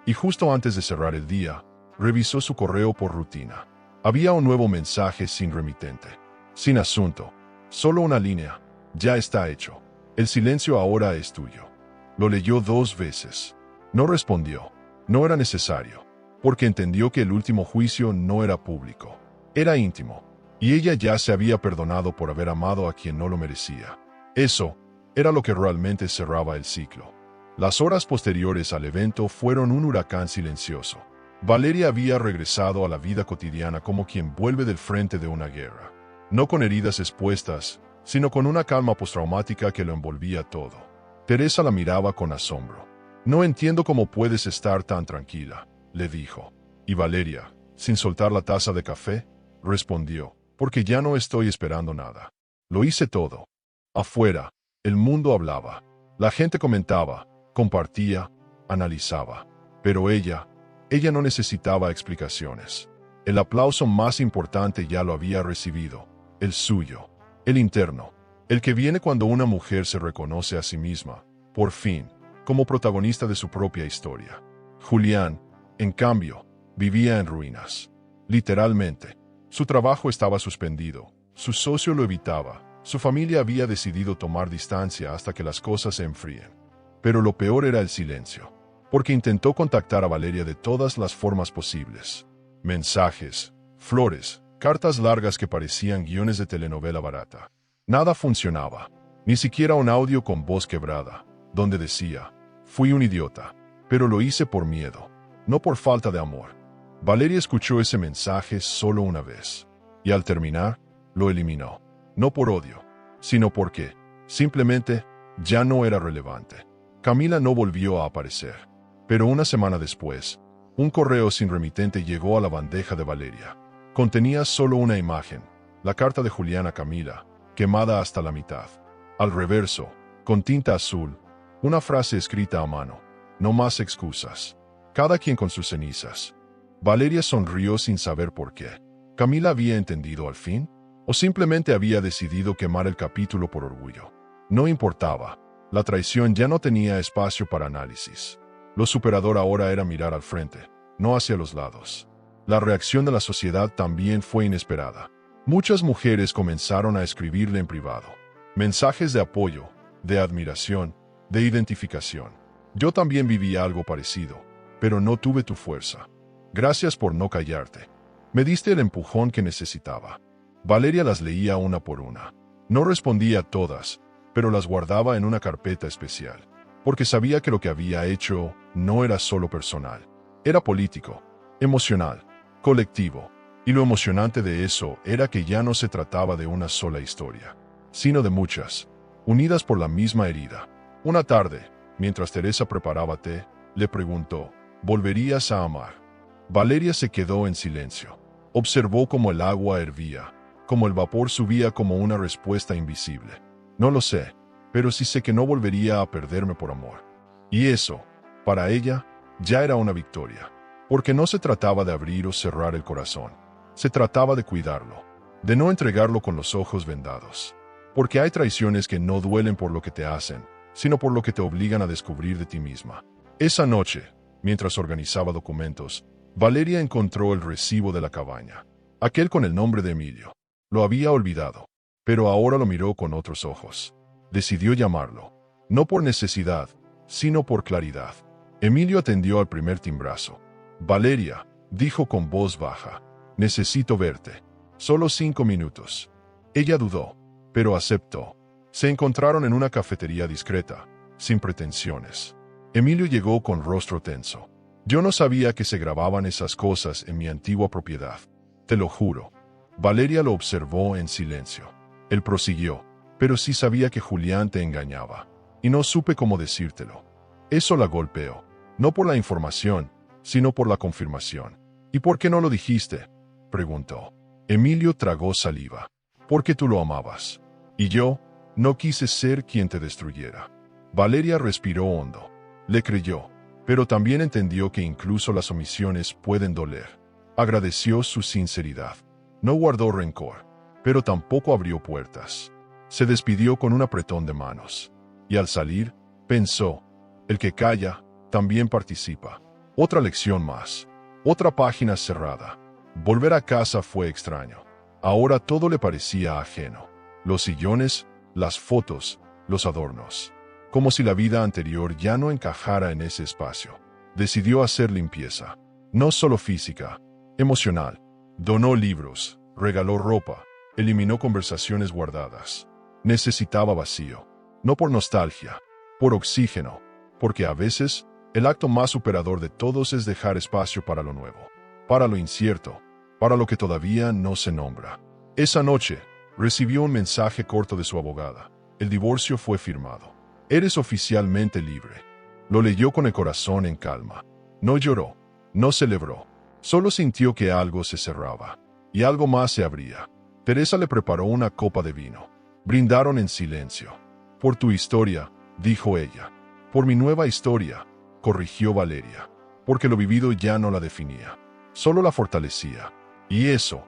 Speaker 1: Y justo antes de cerrar el día, revisó su correo por rutina. Había un nuevo mensaje sin remitente, sin asunto, solo una línea. Ya está hecho. El silencio ahora es tuyo. Lo leyó 2 veces. No respondió. No era necesario, porque entendió que el último juicio no era público. Era íntimo, y ella ya se había perdonado por haber amado a quien no lo merecía. Eso era lo que realmente cerraba el ciclo. Las horas posteriores al evento fueron un huracán silencioso. Valeria había regresado a la vida cotidiana como quien vuelve del frente de una guerra. No con heridas expuestas, sino con una calma postraumática que lo envolvía todo. Teresa la miraba con asombro. No entiendo cómo puedes estar tan tranquila, le dijo. Y Valeria, sin soltar la taza de café, respondió, porque ya no estoy esperando nada. Lo hice todo. Afuera, el mundo hablaba. La gente comentaba, compartía, analizaba. Pero ella no necesitaba explicaciones. El aplauso más importante ya lo había recibido, el suyo, el interno, el que viene cuando una mujer se reconoce a sí misma, por fin, como protagonista de su propia historia. Julián, en cambio, vivía en ruinas. Literalmente. Su trabajo estaba suspendido, su socio lo evitaba, su familia había decidido tomar distancia hasta que las cosas se enfríen. Pero lo peor era el silencio, porque intentó contactar a Valeria de todas las formas posibles. Mensajes, flores, cartas largas que parecían guiones de telenovela barata. Nada funcionaba, ni siquiera un audio con voz quebrada, donde decía, fui un idiota, pero lo hice por miedo, no por falta de amor. Valeria escuchó ese mensaje solo una vez, y al terminar, lo eliminó. No por odio, sino porque, simplemente, ya no era relevante. Camila no volvió a aparecer, pero una semana después, un correo sin remitente llegó a la bandeja de Valeria. Contenía solo una imagen, la carta de Julián a Camila, quemada hasta la mitad. Al reverso, con tinta azul, una frase escrita a mano. No más excusas. Cada quien con sus cenizas. Valeria sonrió sin saber por qué. ¿Camila había entendido al fin? ¿O simplemente había decidido quemar el capítulo por orgullo? No importaba. La traición ya no tenía espacio para análisis. Lo superador ahora era mirar al frente, no hacia los lados. La reacción de la sociedad también fue inesperada. Muchas mujeres comenzaron a escribirle en privado. Mensajes de apoyo, de admiración, de identificación. Yo también viví algo parecido, pero no tuve tu fuerza. Gracias por no callarte. Me diste el empujón que necesitaba. Valeria las leía una por una. No respondía a todas, pero las guardaba en una carpeta especial, porque sabía que lo que había hecho no era solo personal, era político, emocional, colectivo, y lo emocionante de eso era que ya no se trataba de una sola historia, sino de muchas, unidas por la misma herida. Una tarde, mientras Teresa preparaba té, le preguntó, ¿volverías a amar? Valeria se quedó en silencio. Observó cómo el agua hervía, cómo el vapor subía como una respuesta invisible. No lo sé, pero sí sé que no volvería a perderme por amor. Y eso, para ella, ya era una victoria, porque no se trataba de abrir o cerrar el corazón. Se trataba de cuidarlo, de no entregarlo con los ojos vendados. Porque hay traiciones que no duelen por lo que te hacen, sino por lo que te obligan a descubrir de ti misma. Esa noche, mientras organizaba documentos, Valeria encontró el recibo de la cabaña, aquel con el nombre de Emilio. Lo había olvidado, pero ahora lo miró con otros ojos. Decidió llamarlo, no por necesidad, sino por claridad. Emilio atendió al primer timbrazo. Valeria, dijo con voz baja, necesito verte. Solo 5 minutos. Ella dudó, pero aceptó. Se encontraron en una cafetería discreta, sin pretensiones. Emilio llegó con rostro tenso. Yo no sabía que se grababan esas cosas en mi antigua propiedad. Te lo juro. Valeria lo observó en silencio. Él prosiguió, pero sí sabía que Julián te engañaba. Y no supe cómo decírtelo. Eso la golpeó. No por la información, sino por la confirmación. ¿Y por qué no lo dijiste?, preguntó. Emilio tragó saliva. Porque tú lo amabas. Y yo, no quise ser quien te destruyera. Valeria respiró hondo. Le creyó, pero también entendió que incluso las omisiones pueden doler. Agradeció su sinceridad. No guardó rencor, pero tampoco abrió puertas. Se despidió con un apretón de manos. Y al salir, pensó, el que calla, también participa. Otra lección más. Otra página cerrada. Volver a casa fue extraño. Ahora todo le parecía ajeno. Los sillones, las fotos, los adornos. Como si la vida anterior ya no encajara en ese espacio. Decidió hacer limpieza. No solo física, emocional. Donó libros, regaló ropa, eliminó conversaciones guardadas. Necesitaba vacío. No por nostalgia, por oxígeno. Porque a veces, el acto más superador de todos es dejar espacio para lo nuevo. Para lo incierto. Para lo que todavía no se nombra. Esa noche, recibió un mensaje corto de su abogada. El divorcio fue firmado. Eres oficialmente libre. Lo leyó con el corazón en calma. No lloró, no celebró. Solo sintió que algo se cerraba. Y algo más se abría. Teresa le preparó una copa de vino. Brindaron en silencio. Por tu historia, dijo ella. Por mi nueva historia, corrigió Valeria. Porque lo vivido ya no la definía. Solo la fortalecía. Y eso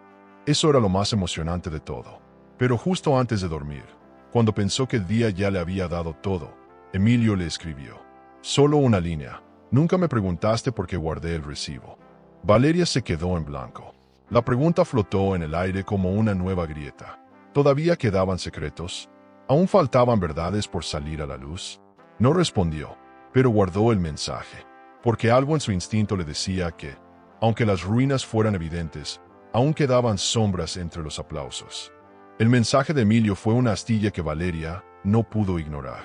Speaker 1: era lo más emocionante de todo. Pero justo antes de dormir, cuando pensó que el día ya le había dado todo, Emilio le escribió. Solo una línea. Nunca me preguntaste por qué guardé el recibo. Valeria se quedó en blanco. La pregunta flotó en el aire como una nueva grieta. ¿Todavía quedaban secretos? ¿Aún faltaban verdades por salir a la luz? No respondió, pero guardó el mensaje, porque algo en su instinto le decía que, aunque las ruinas fueran evidentes, aún quedaban sombras entre los aplausos. El mensaje de Emilio fue una astilla que Valeria no pudo ignorar.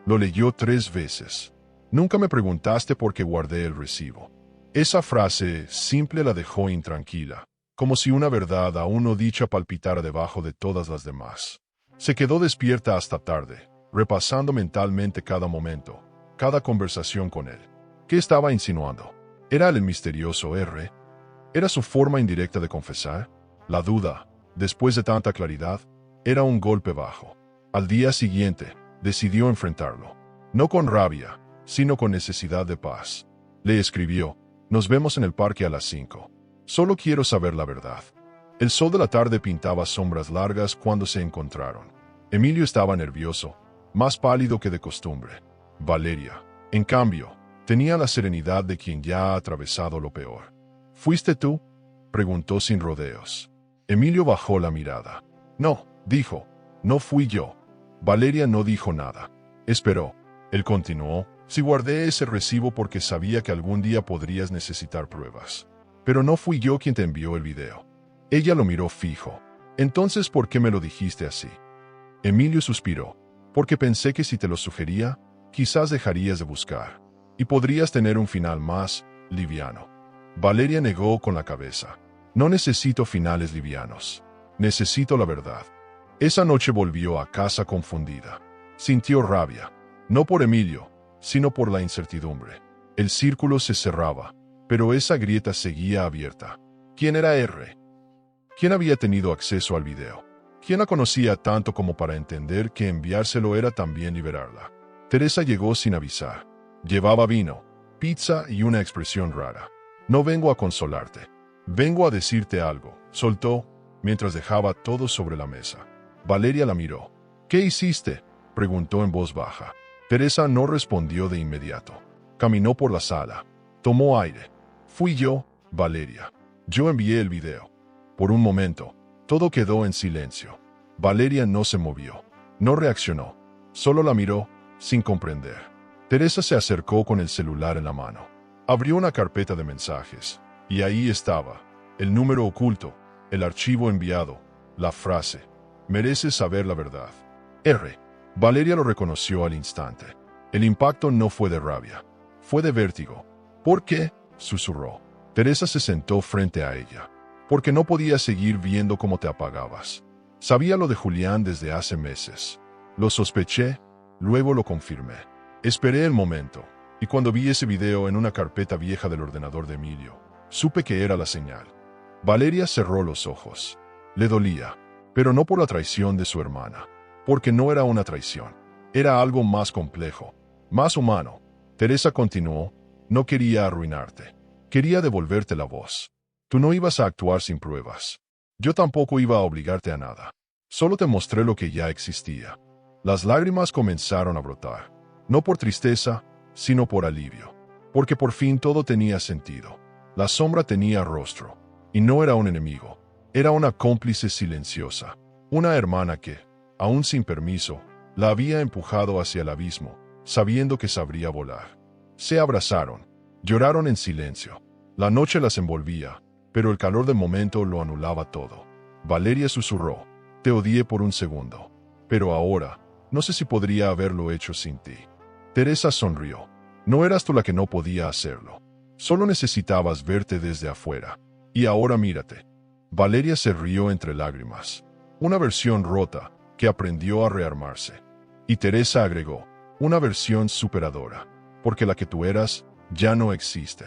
Speaker 1: Lo leyó 3 veces. Nunca me preguntaste por qué guardé el recibo. Esa frase simple la dejó intranquila, como si una verdad aún no dicha palpitara debajo de todas las demás. Se quedó despierta hasta tarde, repasando mentalmente cada momento, cada conversación con él. ¿Qué estaba insinuando? ¿Era él el misterioso R? ¿Era su forma indirecta de confesar? La duda, después de tanta claridad, era un golpe bajo. Al día siguiente, decidió enfrentarlo. No con rabia, sino con necesidad de paz. Le escribió, nos vemos en el parque a las 5. Solo quiero saber la verdad. El sol de la tarde pintaba sombras largas cuando se encontraron. Emilio estaba nervioso, más pálido que de costumbre. Valeria, en cambio, tenía la serenidad de quien ya ha atravesado lo peor. ¿Fuiste tú?, preguntó sin rodeos. Emilio bajó la mirada. No, dijo, no fui yo. Valeria no dijo nada. Esperó. Él continuó, si guardé ese recibo porque sabía que algún día podrías necesitar pruebas. Pero no fui yo quien te envió el video. Ella lo miró fijo. Entonces, ¿por qué me lo dijiste así? Emilio suspiró. Porque pensé que si te lo sugería, quizás dejarías de buscar. Y podrías tener un final más liviano. Valeria negó con la cabeza. No necesito finales livianos. Necesito la verdad. Esa noche volvió a casa confundida. Sintió rabia. No por Emilio, sino por la incertidumbre. El círculo se cerraba, pero esa grieta seguía abierta. ¿Quién era R? ¿Quién había tenido acceso al video? ¿Quién la conocía tanto como para entender que enviárselo era también liberarla? Teresa llegó sin avisar. Llevaba vino, pizza y una expresión rara. No vengo a consolarte. Vengo a decirte algo, soltó, mientras dejaba todo sobre la mesa. Valeria la miró. ¿Qué hiciste?, preguntó en voz baja. Teresa no respondió de inmediato. Caminó por la sala. Tomó aire. Fui yo, Valeria. Yo envié el video. Por un momento, todo quedó en silencio. Valeria no se movió. No reaccionó. Solo la miró, sin comprender. Teresa se acercó con el celular en la mano. Abrió una carpeta de mensajes. Y ahí estaba. El número oculto, el archivo enviado, la frase. Mereces saber la verdad. R. Valeria lo reconoció al instante. El impacto no fue de rabia. Fue de vértigo. ¿Por qué?, susurró. Teresa se sentó frente a ella. Porque no podía seguir viendo cómo te apagabas. Sabía lo de Julián desde hace meses. Lo sospeché, luego lo confirmé. Esperé el momento, y cuando vi ese video en una carpeta vieja del ordenador de Emilio, supe que era la señal. Valeria cerró los ojos. Le dolía, pero no por la traición de su hermana, porque no era una traición. Era algo más complejo, más humano. Teresa continuó, no quería arruinarte. Quería devolverte la voz. Tú no ibas a actuar sin pruebas. Yo tampoco iba a obligarte a nada. Solo te mostré lo que ya existía. Las lágrimas comenzaron a brotar. No por tristeza, sino por alivio. Porque por fin todo tenía sentido. La sombra tenía rostro. Y no era un enemigo. Era una cómplice silenciosa. Una hermana que, aún sin permiso, la había empujado hacia el abismo, sabiendo que sabría volar. Se abrazaron. Lloraron en silencio. La noche las envolvía, pero el calor del momento lo anulaba todo. Valeria susurró. Te odié por un segundo. Pero ahora, no sé si podría haberlo hecho sin ti. Teresa sonrió. No eras tú la que no podía hacerlo. Solo necesitabas verte desde afuera. Y ahora mírate. Valeria se rió entre lágrimas. Una versión rota, que aprendió a rearmarse. Y Teresa agregó, una versión superadora, porque la que tú eras, ya no existe.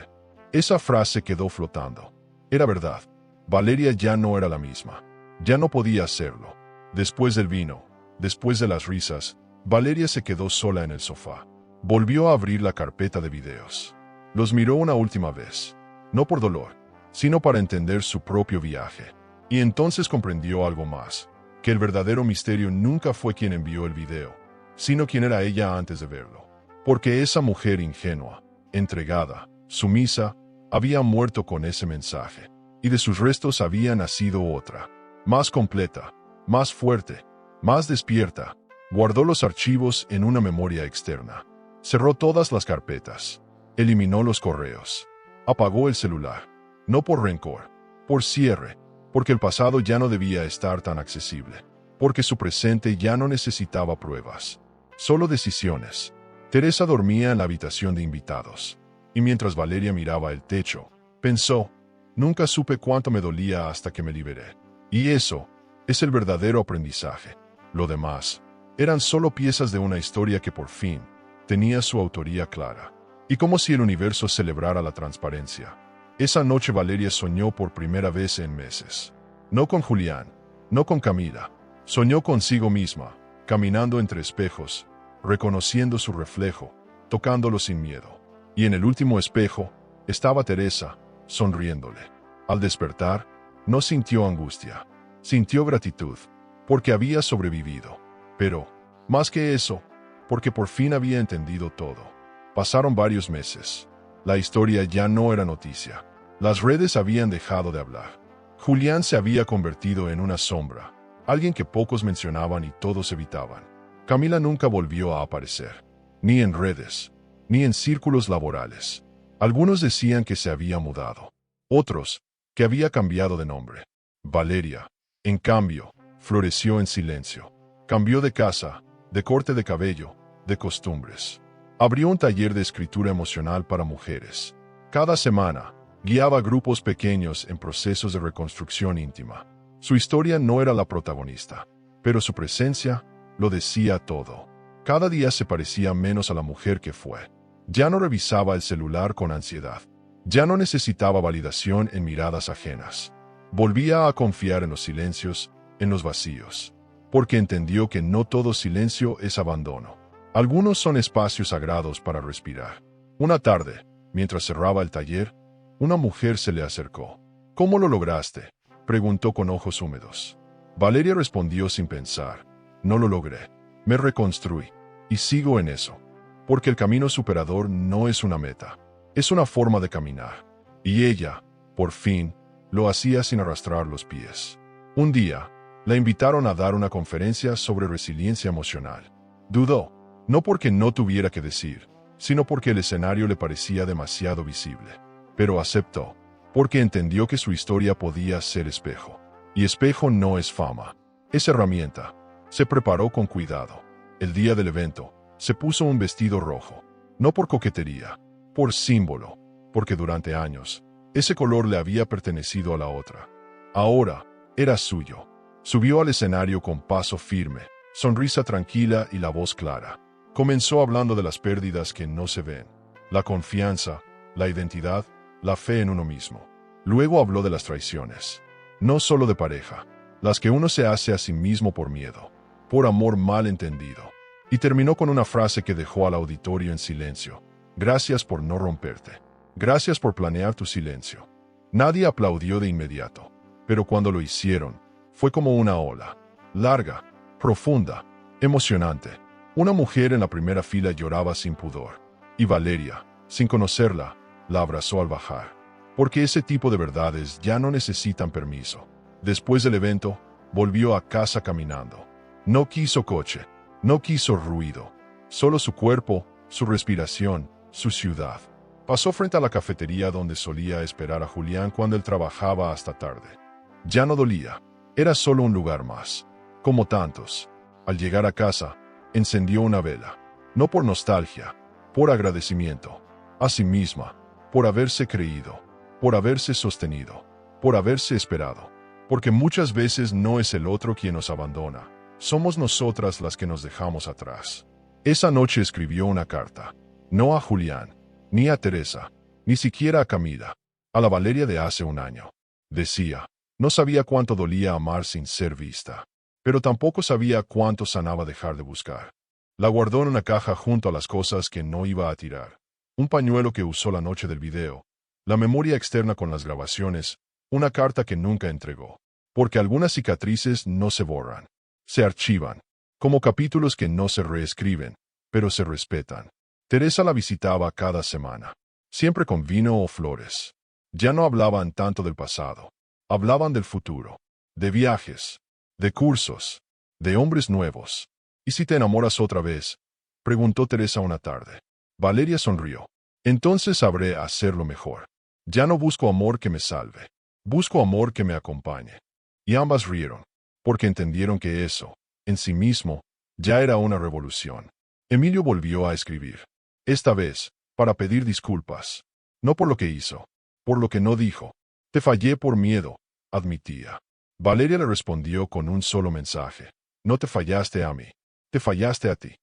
Speaker 1: Esa frase quedó flotando. Era verdad. Valeria ya no era la misma. Ya no podía hacerlo. Después del vino, después de las risas, Valeria se quedó sola en el sofá. Volvió a abrir la carpeta de videos. Los miró una última vez. No por dolor, sino para entender su propio viaje. Y entonces comprendió algo más. Que el verdadero misterio nunca fue quien envió el video, sino quien era ella antes de verlo. Porque esa mujer ingenua, entregada, sumisa, había muerto con ese mensaje. Y de sus restos había nacido otra. Más completa, más fuerte, más despierta. Guardó los archivos en una memoria externa. Cerró todas las carpetas. Eliminó los correos. Apagó el celular. No por rencor, por cierre, porque el pasado ya no debía estar tan accesible, porque su presente ya no necesitaba pruebas, solo decisiones. Teresa dormía en la habitación de invitados, y mientras Valeria miraba el techo, pensó, nunca supe cuánto me dolía hasta que me liberé. Y eso es el verdadero aprendizaje. Lo demás eran solo piezas de una historia que por fin tenía su autoría clara. Y como si el universo celebrara la transparencia. Esa noche Valeria soñó por primera vez en meses. No con Julián, no con Camila. Soñó consigo misma, caminando entre espejos, reconociendo su reflejo, tocándolo sin miedo. Y en el último espejo estaba Teresa, sonriéndole. Al despertar, no sintió angustia, sintió gratitud, porque había sobrevivido. Pero, más que eso, porque por fin había entendido todo. Pasaron varios meses. La historia ya no era noticia. Las redes habían dejado de hablar. Julián se había convertido en una sombra, alguien que pocos mencionaban y todos evitaban. Camila nunca volvió a aparecer, ni en redes, ni en círculos laborales. Algunos decían que se había mudado, otros, que había cambiado de nombre. Valeria En cambio, floreció en silencio. Cambió de casa, de corte de cabello, de costumbres. Abrió un taller de escritura emocional para mujeres. Cada semana, guiaba grupos pequeños en procesos de reconstrucción íntima. Su historia no era la protagonista, pero su presencia lo decía todo. Cada día se parecía menos a la mujer que fue. Ya no revisaba el celular con ansiedad. Ya no necesitaba validación en miradas ajenas. Volvía a confiar en los silencios, en los vacíos, porque entendió que no todo silencio es abandono. Algunos son espacios sagrados para respirar. Una tarde, mientras cerraba el taller, una mujer se le acercó. ¿Cómo lo lograste?, preguntó con ojos húmedos. Valeria respondió sin pensar. No lo logré. Me reconstruí. Y sigo en eso. Porque el camino superador no es una meta. Es una forma de caminar. Y ella, por fin, lo hacía sin arrastrar los pies. Un día, la invitaron a dar una conferencia sobre resiliencia emocional. Dudó, no porque no tuviera que decir, sino porque el escenario le parecía demasiado visible. Pero aceptó, porque entendió que su historia podía ser espejo. Y espejo no es fama, es herramienta. Se preparó con cuidado. El día del evento, se puso un vestido rojo. No por coquetería, por símbolo, porque durante años, ese color le había pertenecido a la otra. Ahora, era suyo. Subió al escenario con paso firme, sonrisa tranquila y la voz clara. Comenzó hablando de las pérdidas que no se ven, la confianza, la identidad, la fe en uno mismo. Luego habló de las traiciones, no solo de pareja, las que uno se hace a sí mismo por miedo, por amor mal entendido. Y terminó con una frase que dejó al auditorio en silencio. Gracias por no romperte. Gracias por planear tu silencio. Nadie aplaudió de inmediato, pero cuando lo hicieron, fue como una ola, larga, profunda, emocionante. Una mujer en la primera fila lloraba sin pudor, y Valeria, sin conocerla, la abrazó al bajar. Porque ese tipo de verdades ya no necesitan permiso. Después del evento, volvió a casa caminando. No quiso coche, no quiso ruido, solo su cuerpo, su respiración, su ciudad. Pasó frente a la cafetería donde solía esperar a Julián cuando él trabajaba hasta tarde. Ya no dolía, era solo un lugar más, como tantos. Al llegar a casa, encendió una vela, no por nostalgia, por agradecimiento, a sí misma, por haberse creído, por haberse sostenido, por haberse esperado. Porque muchas veces no es el otro quien nos abandona, somos nosotras las que nos dejamos atrás. Esa noche escribió una carta, no a Julián, ni a Teresa, ni siquiera a Camila, a la Valeria de hace un año. Decía, no sabía cuánto dolía amar sin ser vista, pero tampoco sabía cuánto sanaba dejar de buscar. La guardó en una caja junto a las cosas que no iba a tirar. Un pañuelo que usó la noche del video, la memoria externa con las grabaciones, una carta que nunca entregó. Porque algunas cicatrices no se borran, se archivan, como capítulos que no se reescriben, pero se respetan. Teresa la visitaba cada semana, siempre con vino o flores. Ya no hablaban tanto del pasado, hablaban del futuro, de viajes, de cursos, de hombres nuevos. ¿Y si te enamoras otra vez?, preguntó Teresa una tarde. Valeria sonrió. Entonces sabré hacerlo mejor. Ya no busco amor que me salve, busco amor que me acompañe. Y ambas rieron, porque entendieron que eso, en sí mismo, ya era una revolución. Emilio volvió a escribir. Esta vez, para pedir disculpas. No por lo que hizo, por lo que no dijo. Te fallé por miedo, admitía. Valeria le respondió con un solo mensaje. No te fallaste a mí, te fallaste a ti.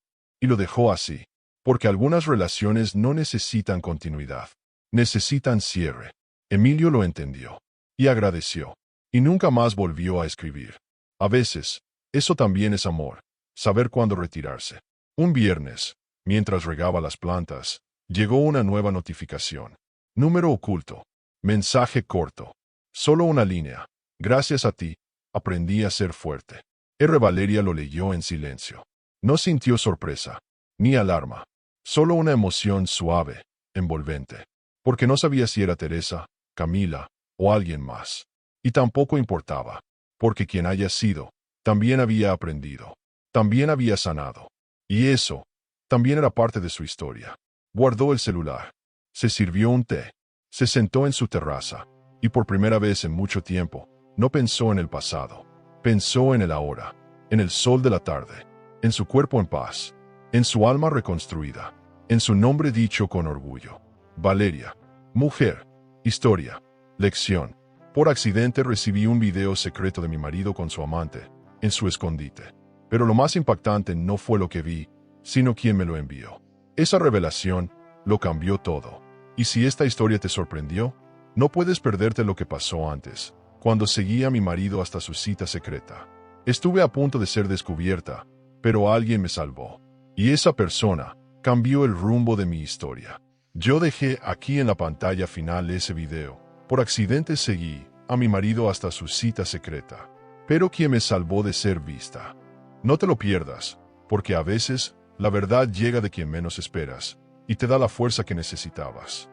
Speaker 1: Y lo dejó así, porque algunas relaciones no necesitan continuidad, necesitan cierre. Emilio lo entendió, y agradeció. Y nunca más volvió a escribir. A veces, eso también es amor, saber cuándo retirarse. Un viernes, mientras regaba las plantas, llegó una nueva notificación. Número oculto. Mensaje corto. Solo una línea. Gracias a ti, aprendí a ser fuerte. Valeria lo leyó en silencio. No sintió sorpresa, ni alarma. Solo una emoción suave, envolvente. Porque no sabía si era Teresa, Camila, o alguien más. Y tampoco importaba, porque quien haya sido, también había aprendido, también había sanado. Y eso, también era parte de su historia. Guardó el celular, se sirvió un té, se sentó en su terraza, y por primera vez en mucho tiempo, no pensó en el pasado. Pensó en el ahora, en el sol de la tarde, en su cuerpo en paz, en su alma reconstruida, en su nombre dicho con orgullo. Valeria. Mujer. Historia. Lección. Por accidente recibí un video secreto de mi marido con su amante, en su escondite. Pero lo más impactante no fue lo que vi, sino quien me lo envió. Esa revelación lo cambió todo. Y si esta historia te sorprendió, no puedes perderte lo que pasó antes, cuando seguía a mi marido hasta su cita secreta. Estuve a punto de ser descubierta, pero alguien me salvó. Y esa persona cambió el rumbo de mi historia. Yo dejé aquí en la pantalla final ese video. Por accidente seguí a mi marido hasta su cita secreta. Pero quien me salvó de ser vista. No te lo pierdas, porque a veces la verdad llega de quien menos esperas y te da la fuerza que necesitabas.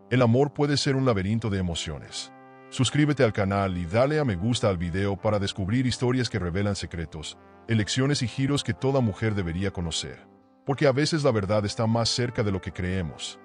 Speaker 1: El amor puede ser un laberinto de emociones. Suscríbete al canal y dale a me gusta al video para descubrir historias que revelan secretos, elecciones y giros que toda mujer debería conocer. Porque a veces la verdad está más cerca de lo que creemos.